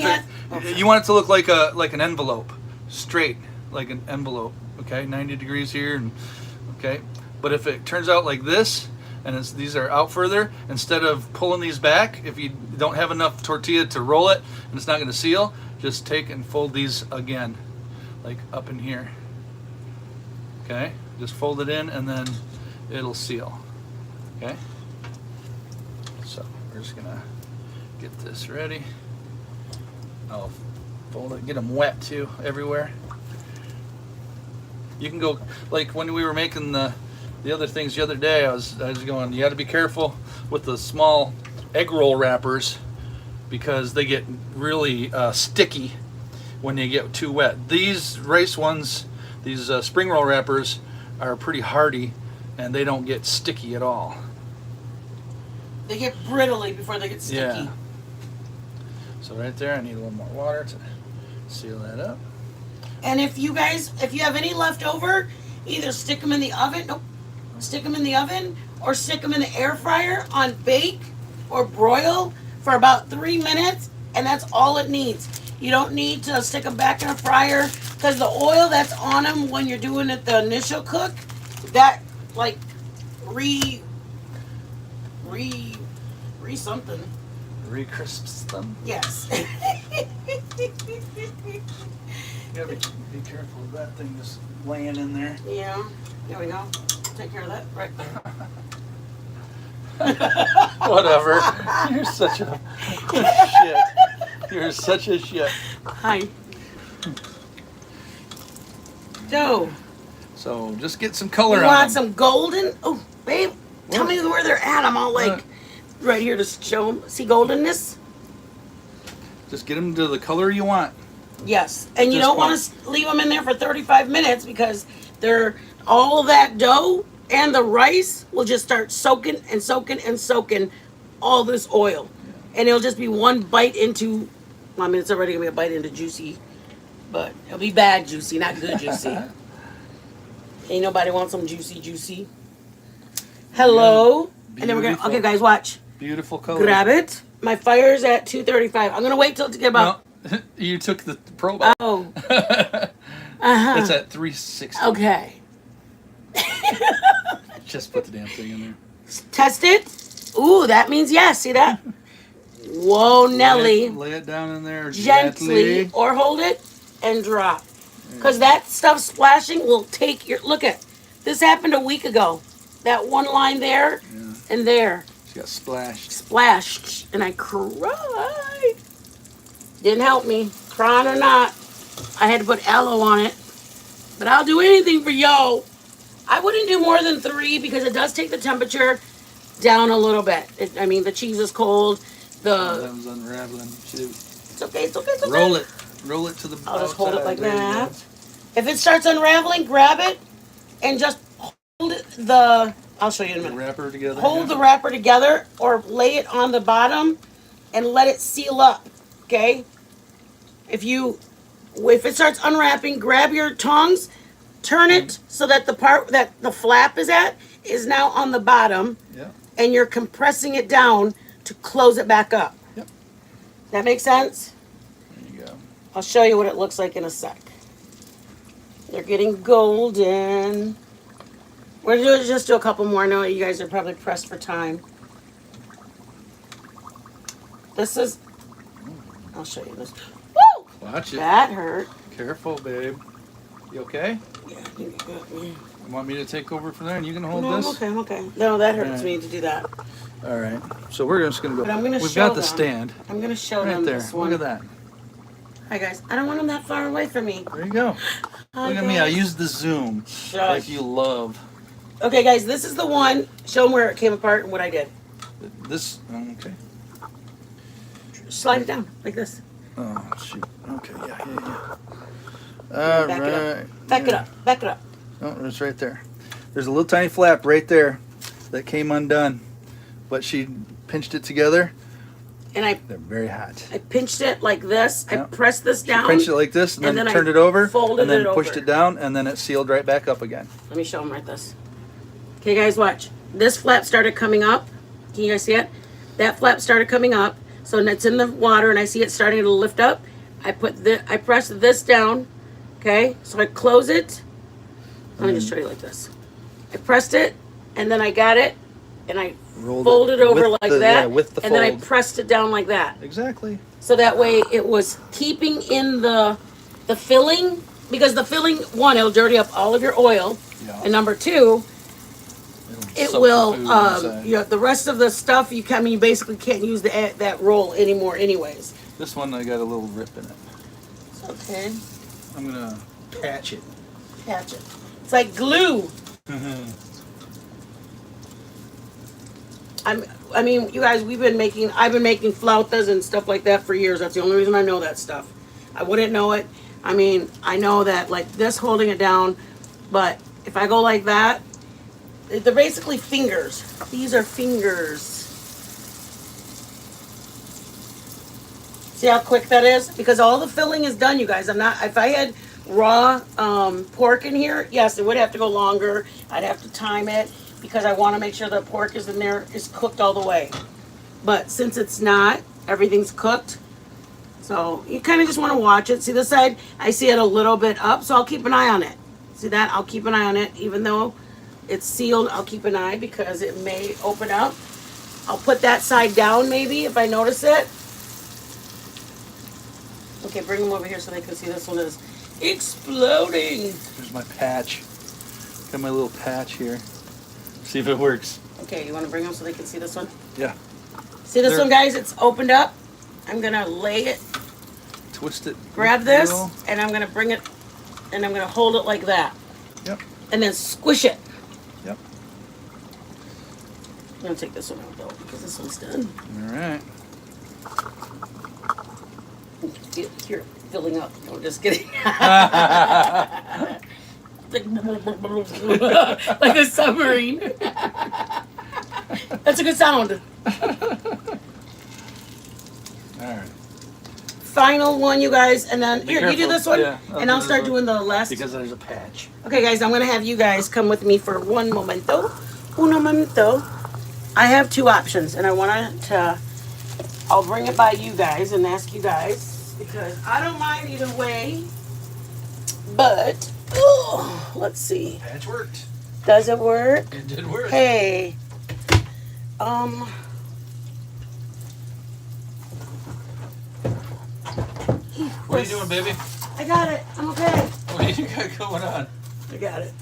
you want it to look like an envelope, straight like an envelope. Okay, 90 degrees here, and okay. But if it turns out like this, and these are out further, instead of pulling these back, if you don't have enough tortilla to roll it and it's not going to seal, just take and fold these again, like up in here. Okay, just fold it in and then it'll seal. Okay, so we're just gonna get this ready. I'll fold it, get them wet too everywhere. You can go, like when we were making the other things the other day, I was going, you got to be careful with the small egg roll wrappers because they get really sticky when they get too wet. These rice ones, these spring roll wrappers are pretty hardy and they don't get sticky at all. They get brittly before they get sticky. Yeah. So right there, I need a little more water to seal that up. And if you have any left over, either stick them in the oven. Nope. Stick them in the oven or stick them in the air fryer on bake or broil for about 3 minutes, and that's all it needs. You don't need to stick them back in a fryer because the oil that's on them when you're doing it the initial cook, that like something. Re-crisps them. Yes. You gotta be careful of that thing just laying in there. Yeah. There we go. Take care of that right there. Whatever. You're such a shit. You're such a shit. Hi. So just get some color You on want them. some golden? Oh, babe, tell me where they're at. I'm all like right here to show them. See goldenness? Just get them to the color you want. Yes. And you don't want to leave them in there for 35 minutes because all of that dough and the rice will just start soaking and soaking and soaking all this oil. And it'll just be one bite into, I mean, it's already going to be a bite into juicy, but it'll be bad juicy, not good juicy. Ain't nobody want some Hello. And then we're going to, okay guys, watch. Beautiful color. Grab it. My fire's at 235. I'm gonna wait till to get about. No, you took the probe out. Oh. It's at 360. Okay. Just put the damn thing in there. Test it. Ooh, that means yes. See that? Whoa, Nelly. Lay it down in there Gently, or hold it and drop. Because that stuff splashing will take your. Look at this happened a week ago. That one line there and there. She got splashed. Splashed, and I cried. Didn't help me, crying or not. I had to put aloe on it. But I'll do anything for yo. I wouldn't do more than 3 because it does take the temperature down a little bit. I mean, the cheese is cold. That was unraveling too. It's okay, it's okay, it's okay. Roll it. Roll it to the I'll just hold it like There you that. go. If it starts unraveling, grab it and just hold the. I'll show you in a The minute. wrapper together. Hold the wrapper together or lay it on the bottom and let it seal up. Okay. If it starts unwrapping, grab your tongs, turn it so that the part that the flap is at is now on the bottom, Yeah. and you're compressing it down to close it back up. Yep. That makes sense? There you go. I'll show you what it looks like in a sec. They're getting golden. We're going to just do a couple more. I know you guys are probably pressed for time. This is, I'll show you this. Woo! Watch it. That hurt. Careful, babe. You okay? Yeah, I think it got me. You want me to take over from there and you can hold No, I'm this? okay, I'm okay. No, that hurts Alright. me to do that. All right. So we're just going to go. But I'm gonna We've show got the them. stand I'm going to show right them there. this one. Look at that. Hi, guys. I don't want them that far away from me. There you go. Hi, Look at me. I guys. use the zoom like you love. Okay, guys, this is the one. Show them where it came apart and what I did. This. Okay. Slide it down like this. Oh, shoot. Okay. Yeah. All Back right. it up. Back it up. Back it up. Oh, it's right there. There's a little tiny flap right there that came undone, but she pinched it together. And They're very hot. I pinched it like this. I Yep. pressed this down. Pinched it like this, and and then then I turned it over, folded and then it pushed over. it down, and then it sealed right back up again. Let me show them right this. Okay, guys, watch. This flap started coming up. Can you guys see it? That flap started coming up. So it's in the water, and I see it starting to lift up. I press this down. Okay, so I close it. Let me just show you like this. I pressed it, and then I got it, and I folded over with like the- that, yeah, with the and then I fold. pressed it down like that. Exactly. So that way it was keeping in the filling, because the filling, one, it'll dirty up all of your oil, Yeah. and number two, it soak the will, food inside. the rest of the stuff, you basically can't use that roll anymore anyways. This one I got a little rip in it. Okay, I'm gonna patch it. catch it. It's like glue. I mean, you guys, I've been making flautas and stuff like that for years. That's the only reason I know that stuff. I wouldn't know it. I mean, I know that like this holding it down, but if I go like that, they're basically fingers. These are fingers. See how quick that is? Because all the filling is done, you guys. If I had raw pork in here, yes, it would have to go longer. I'd have to time it because I want to make sure the pork is in there, is cooked all the way. But since it's not, everything's cooked. So you kind of just want to watch it. See this side? I see it a little bit up, so I'll keep an eye on it. See that? I'll keep an eye on it. Even though it's sealed, I'll keep an eye because it may open up. I'll put that side down maybe if I notice it. Okay, bring them over here so they can see this one is exploding. Here's my patch. Got my little patch here. See if it works. Okay, you want to bring them so they can see this one? Yeah. See this There. one, guys? It's opened up. I'm going to lay it, Twist it. grab this, and I'm going to bring it, and I'm going to hold it like that. Yep. And then squish it. Yep. I'm going to take this one out, though, because this one's done. All right. Here, filling up. No, just kidding. Like a submarine. That's a good sound. All right. Final one, you guys, and then here, you do careful. this one, Yeah, and I'll do start this doing the last. Because there's a patch. Okay, guys, I'm gonna have you guys come with me for one momento. Uno momento. I have two options, and I want to I'll bring it by you guys and ask you guys because I don't mind either way. But let's see. Patch worked. Does it work? It did work. Hey. What are you doing, baby? I got it. I'm okay. What do you got going on? I got it.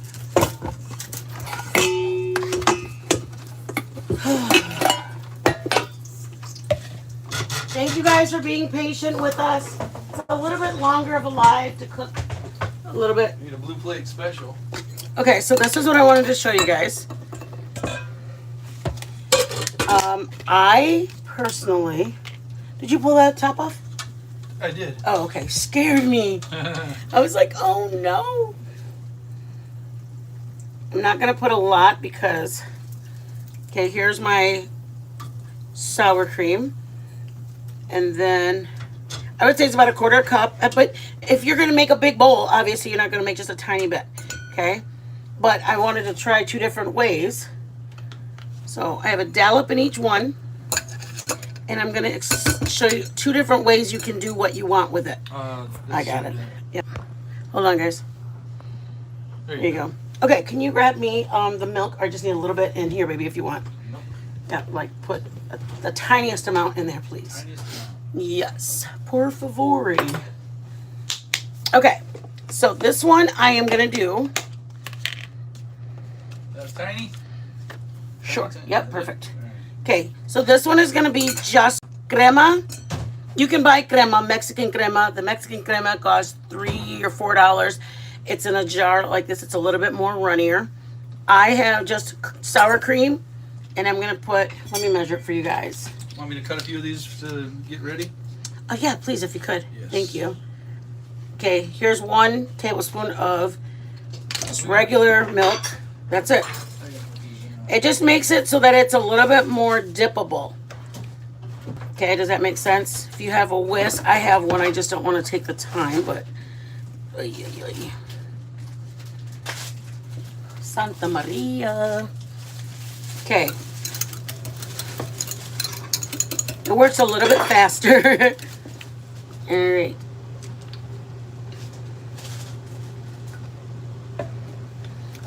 Thank you guys for being patient with us. It's a little bit longer of a live to cook a little bit. You need a blue plate special. Okay, so this is what I wanted to show you guys. I personally, did you pull that top off? I did. Oh, okay. Scared me. I was like, oh no. I'm not going to put a lot because, okay, here's my sour cream. And then I would say it's about a quarter cup. But if you're going to make a big bowl, obviously you're not going to make just a tiny bit. Okay. But I wanted to try two different ways. So I have a dollop in each one. And I'm going to show you two different ways you can do what you want with it. I got it. Yep. Hold on, guys. There you go. Okay, can you grab me the milk? I just need a little bit in here, baby, if you want. Nope. Yeah, like put the tiniest amount in there, please. Yes. Por favor. Okay, so this one I am going to do. That's tiny? Sure. Yep, perfect. Okay, so this one is going to be just crema. You can buy crema, Mexican crema. The Mexican crema costs $3 or $4. It's in a jar like this. It's a little bit more runnier. I have just sour cream, and I'm going to put, let me measure it for you guys. Want me to cut a few of these to get ready? Oh, yeah, please, if you could. Yes. Thank you. Okay, here's 1 tablespoon of just regular milk. That's it. It just makes it so that it's a little bit more dippable. Okay, does that make sense? If you have a whisk, I have one. I just don't want to take the time, but... Santa Maria. Okay. It works a little bit faster. All right.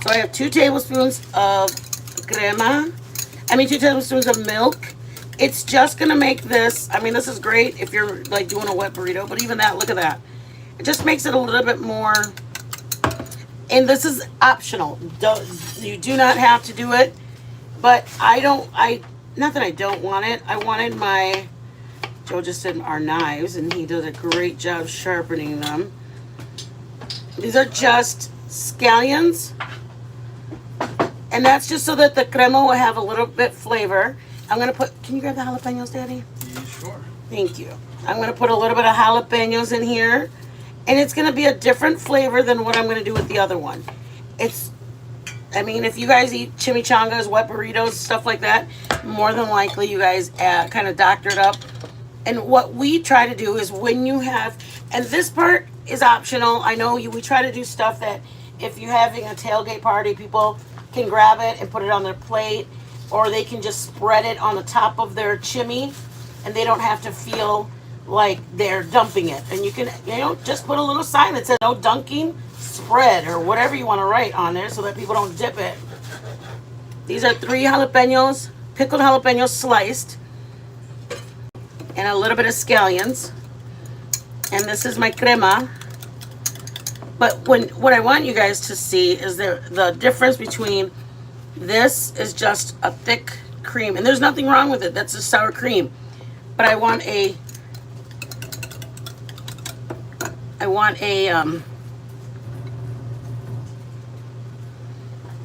So I have 2 tablespoons of crema. 2 tablespoons of milk. It's just going to make this, this is great if you're like doing a wet burrito, but even that, look at that. It just makes it a little bit more, and this is optional. You do not have to do it, but not that I don't want it. I wanted Joe just did our knives, and he did a great job sharpening them. These are just scallions. And that's just so that the crema will have a little bit flavor. I'm going to put, can you grab the jalapenos, Daddy? Yeah, sure. Thank you. I'm going to put a little bit of jalapenos in here. And it's going to be a different flavor than what I'm going to do with the other one. If you guys eat chimichangas, wet burritos, stuff like that, more than likely you guys kind of doctor it up. And what we try to do is when you have, and this part is optional. I know we try to do stuff that if you're having a tailgate party, people can grab it and put it on their plate, or they can just spread it on the top of their chimney, and they don't have to feel like they're dumping it. And you can, just put a little sign that says no dunking, spread, or whatever you want to write on there so that people don't dip it. These are 3 jalapenos, pickled jalapenos sliced, and a little bit of scallions. And this is my crema. But what I want you guys to see is the difference between this is just a thick cream. And there's nothing wrong with it. That's just sour cream. But I want a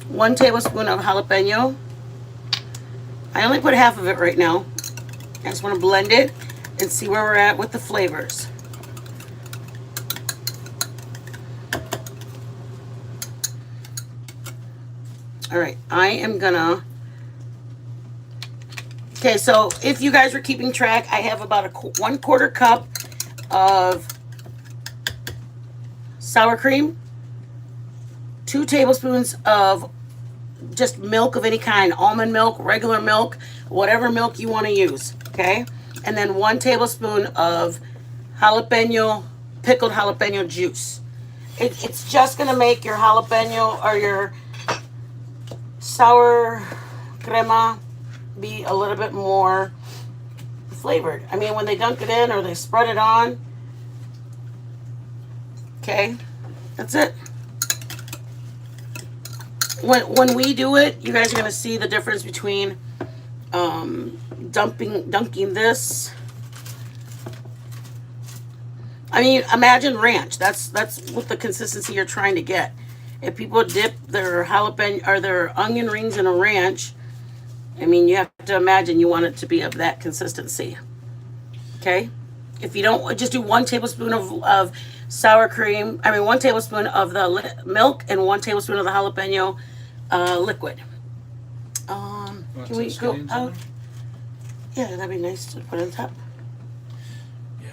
1 tablespoon of jalapeno. I only put half of it right now. I just want to blend it and see where we're at with the flavors. All right, I am gonna, okay, so if you guys were keeping track, I have about 1/4 cup of sour cream, 2 tablespoons of just milk of any kind, almond milk, regular milk, whatever milk you want to use, okay? and then 1 tablespoon of pickled jalapeno juice. It's just gonna make your jalapeno or your sour crema be a little bit more flavored. I mean, when they dunk it in or they spread it on. Okay, that's it. When we do it, you guys are gonna see the difference between dunking this. I mean, imagine ranch. That's what the consistency you're trying to get. If people dip their jalapeno or their onion rings in a ranch, I mean, you have to imagine you want it to be of that consistency. Okay? If you don't, just do 1 tablespoon of sour cream. I mean, 1 tablespoon of the milk and 1 tablespoon of the jalapeno liquid. Can we go out? Yeah, that'd be nice to put on top. Yeah.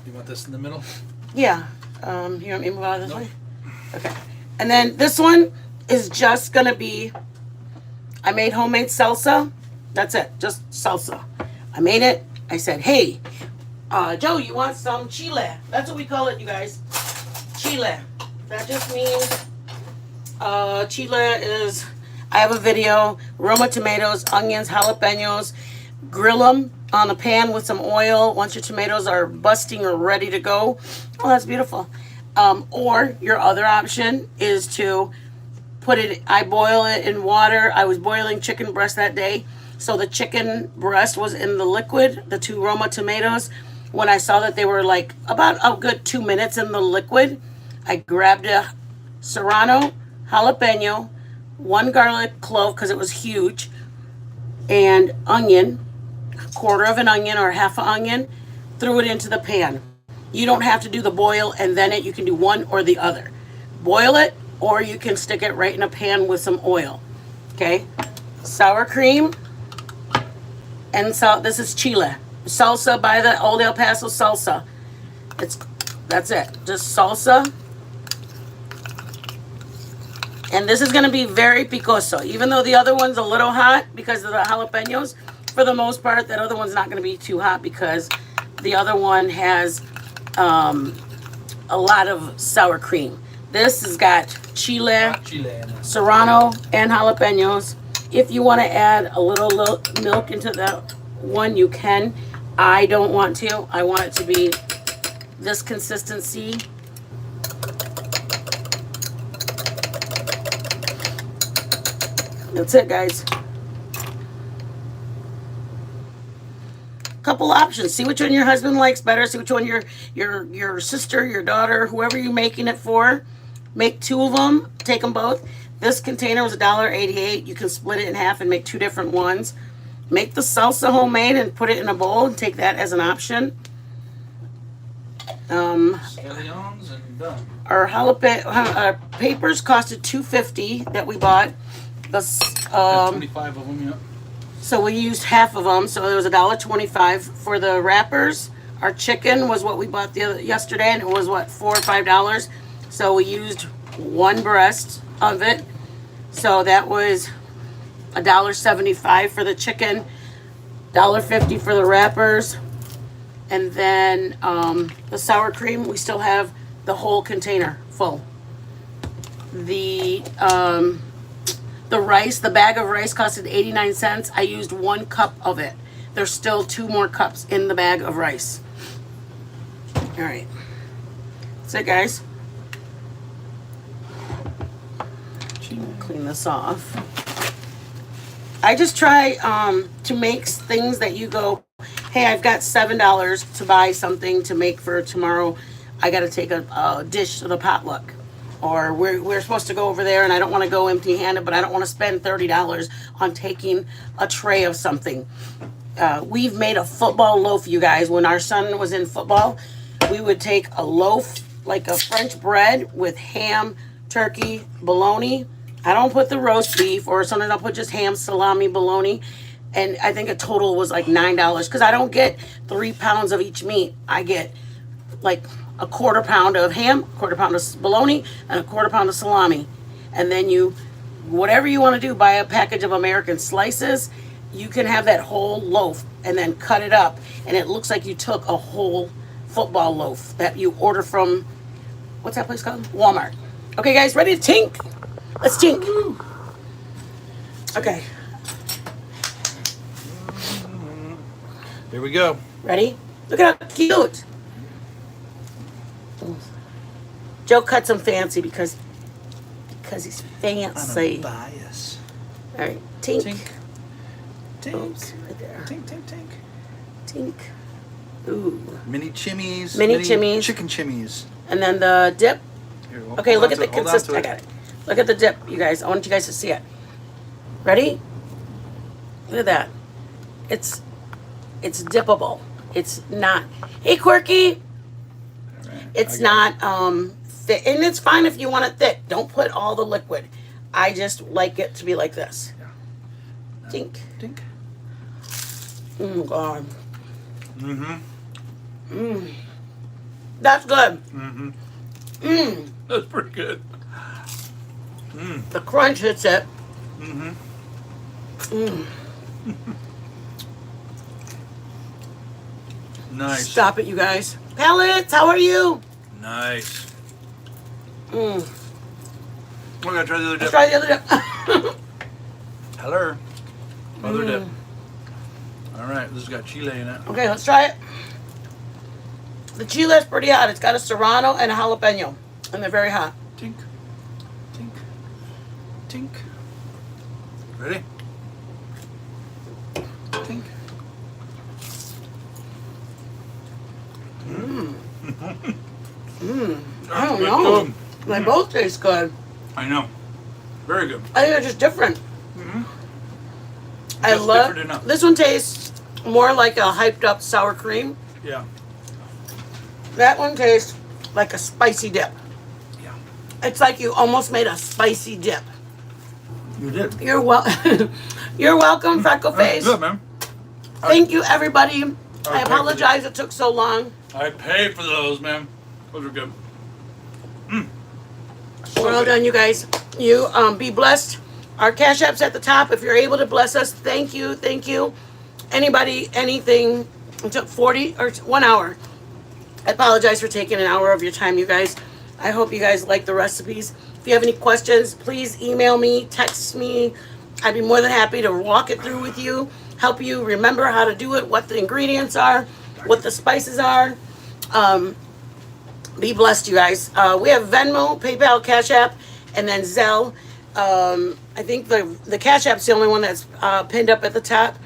You want this in the middle? Yeah. You want me to move out of this way? Okay. And then this one is just gonna be, I made homemade salsa. That's it, just salsa. I made it. I said, hey, Joe, you want some chile? That's what we call it, you guys. Chile. That just means chile is, I have a video, Roma tomatoes, onions, jalapenos, grill them on a pan with some oil once your tomatoes are busting or ready to go. Oh, that's beautiful. Or your other option is to put it, I boil it in water. I was boiling chicken breast that day. So the chicken breast was in the liquid, the 2 Roma tomatoes. When I saw that they were like about a good 2 minutes in the liquid, I grabbed a serrano, jalapeno, 1 garlic clove because it was huge, and onion, 1/4 of an onion or half an onion, threw it into the pan. You don't have to do the boil and then it. You can do one or the other. Boil it, or you can stick it right in a pan with some oil. Okay? Sour cream. And so this is chile. Salsa by the Old El Paso salsa. That's it. Just salsa. And this is going to be very picoso. Even though the other one's a little hot because of the jalapenos, for the most part, that other one's not going to be too hot because the other one has a lot of sour cream. This has got chile, serrano, and jalapenos. If you want to add a little milk into that one, you can. I don't want to. I want it to be this consistency. That's it, guys. Couple options. See which one your husband likes better. See which one your sister, your daughter, whoever you're making it for. Make 2 of them. Take them both. This container was $1.88. You can split it in half and make 2 different ones. Make the salsa homemade and put it in a bowl and take that as an option. Scallions and done. Our jalapeno papers costed $2.50 that we bought. The 25 of them, yeah. So we used half of them, so it was $1.25 for the wrappers. Our chicken was what we bought yesterday, and it was what, $4 or $5. So we used 1 breast of it. So that was $1.75 for the chicken, $1.50 for the wrappers, and then the sour cream. We still have the whole container full. The rice, the bag of rice costed 89 cents. I used 1 cup of it. There's still 2 more cups in the bag of rice. All right. That's it, guys. Clean this off. I just try to make things that you go, hey, I've got $7 to buy something to make for tomorrow. I got to take a dish to the potluck. Or we're supposed to go over there and I don't want to go empty-handed, but I don't want to spend $30 on taking a tray of something. We've made a football loaf, you guys. When our son was in football, we would take a loaf, like a French bread with ham, turkey, bologna. I don't put the roast beef, or sometimes I'll put just ham, salami, bologna. And I think a total was like $9 because I don't get 3 pounds of each meat. I get like a 1/4 pound of ham, 1/4 pound of bologna, and a 1/4 pound of salami. And then you, whatever you want to do, buy a package of American slices you can have that whole loaf and then cut it up, and it looks like you took a whole football loaf that you order from, what's that place called? Walmart. Okay, guys, ready to tink? Let's tink. Okay. Here we go. Ready? Look at how cute. Joe cut some fancy because he's fancy. Bias. All right, tink. Tink. Tink. Oops, right there. Tink, tink, tink. Tink. Ooh. Mini chimmies. Mini chimmies. Chicken chimmies. And then the dip. Here, Okay, hold look on at the to it, hold on consistency. to I it. got it. Look at the dip, you guys. I want you guys to see it. Ready? Look at that. It's dippable. It's not. Hey, Quirky. All right, It's I got not thick, and it's fine if you want it thick. Don't put all the liquid. I just like it to be like this. Yeah. Tink. Tink. Oh God. Mm-hmm. That's good. Mm-hmm. That's pretty good. The crunch hits it. Nice. Stop it, you guys. Pellets, how are you? Nice. We're gonna try the other Let's dip. try the other dip. Hello. Other dip. All right, this has got chile in it. Okay, let's try it. The chile is pretty hot. It's got a serrano and a jalapeno, and they're very hot. Tink. Tink. Tink. Ready? Tink. I don't know. They both taste good. I know. Very good. I think they're just different. I Just love different enough. this one. Tastes more like a hyped up sour cream. Yeah. That one tastes like a spicy dip. Yeah. It's like you almost made a spicy dip. You did. You're You're welcome, Freckle Face. Good, man. Thank you, everybody. I thank you. apologize it took so long. I paid for those, man. Those are good. Well done, you guys. You be blessed. Our Cash App's at the top. If you're able to bless us, thank you, thank you. Anybody, anything. It took 40 or 1 hour. I apologize for taking an hour of your time, you guys. I hope you guys like the recipes. If you have any questions, please email me, text me. I'd be more than happy to walk it through with you, help you remember how to do it, what the ingredients are, what the spices are. Be blessed, you guys. We have Venmo, PayPal, Cash App, and then Zelle. I think the Cash App's the only one that's pinned up at the top.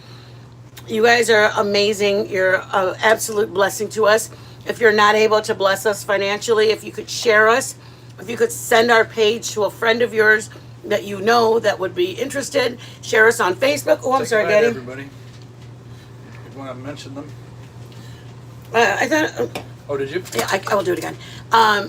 You guys are amazing. You're an absolute blessing to us. If you're not able to bless us financially, if you could share us, if you could send our page to a friend of yours that you know that would be interested, share us on Facebook. Oh, I'm sorry, Daddy. Everybody. You want to mention them? I thought. Oh, did you? Yeah, I will do it again.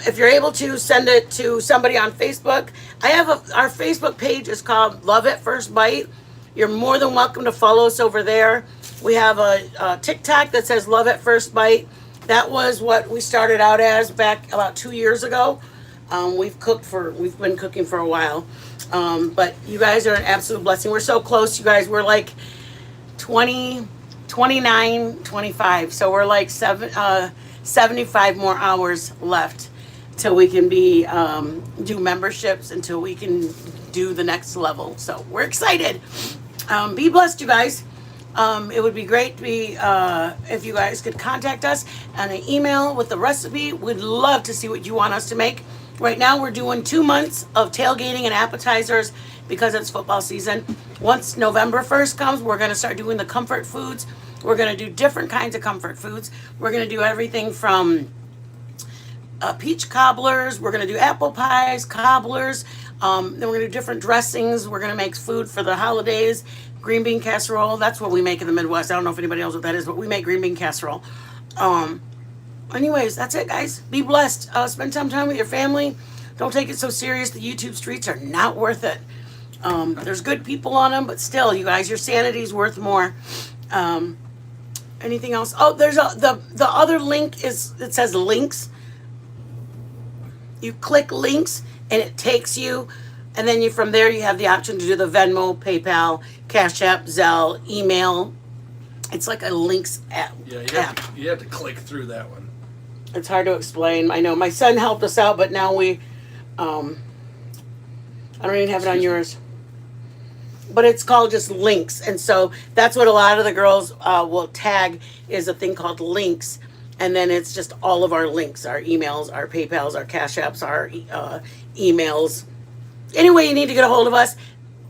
If you're able to send it to somebody on Facebook, I have our Facebook page is called Love at First Bite. You're more than welcome to follow us over there. We have a TikTok that says Love at First Bite. That was what we started out as back about 2 years ago. We've been cooking for a while. But you guys are an absolute blessing. We're so close, you guys. We're like 20, 29, 25. So we're like 75 more hours left till we can be do memberships, until we can do the next level. So we're excited. Be blessed, you guys. It would be great to be if you guys could contact us on an email with the recipe. We'd love to see what you want us to make. Right now we're doing 2 months of tailgating and appetizers because it's football season. Once November 1st comes, we're going to start doing the comfort foods. We're going to do different kinds of comfort foods. We're going to do everything from peach cobblers. We're going to do apple pies, cobblers. Then we're going to do different dressings. We're going to make food for the holidays. Green bean casserole. That's what we make in the Midwest. I don't know if anybody knows what that is, but we make green bean casserole. Anyways, that's it, guys. Be blessed. Spend some time with your family. Don't take it so serious. The YouTube streets are not worth it. There's good people on them, but still, you guys, your sanity's worth more. Anything else? Oh, there's the other link is, it says links. You click links and it takes you, and then from there you have the option to do the Venmo, PayPal, Cash App, Zelle, email. It's like a links app. Yeah, you have to click through that one. It's hard to explain. I know my son helped us out, but now we, I don't even have it on yours. But it's called just links, and so that's what a lot of the girls will tag is a thing called links, and then it's just all of our links, our emails, our PayPal's, our Cash Apps, our emails. Anyway, you need to get a hold of us.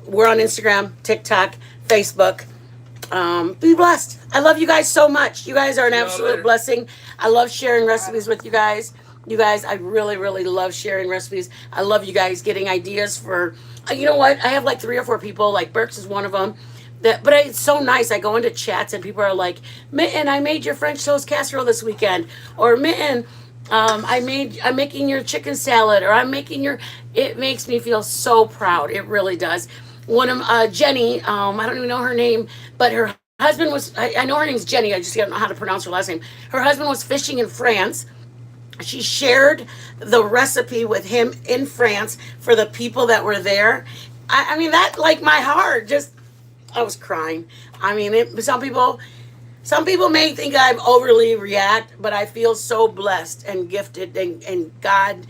We're on Instagram, TikTok, Facebook. Be blessed. I love you guys so much. You guys are an absolute blessing. I love sharing recipes with you guys. You guys, I really, really love sharing recipes. I love you guys getting ideas for, you know what? I have like 3 or 4 people, like Burks is one of them. But it's so nice. I go into chats and people are like, Mitten, I made your French toast casserole this weekend. Or Mitten, I'm making your chicken salad. Or I'm making your, it makes me feel so proud. It really does. One of Jenny, I don't even know her name, but her husband was, I know her name's Jenny, I just don't know how to pronounce her last name. Her husband was fishing in France. She shared the recipe with him in France for the people that were there. I mean, that, like, my heart just, I was crying. I mean, some people may think I overly react, but I feel so blessed and gifted, and God,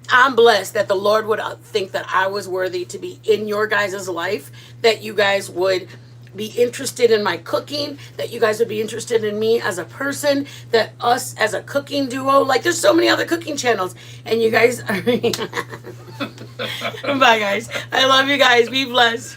I'm blessed that the Lord would think that I was worthy to be in your guys' life, that you guys would be interested in my cooking, that you guys would be interested in me as a person, that us as a cooking duo, like there's so many other cooking channels, and you guys are bye guys. I love you guys. Be blessed.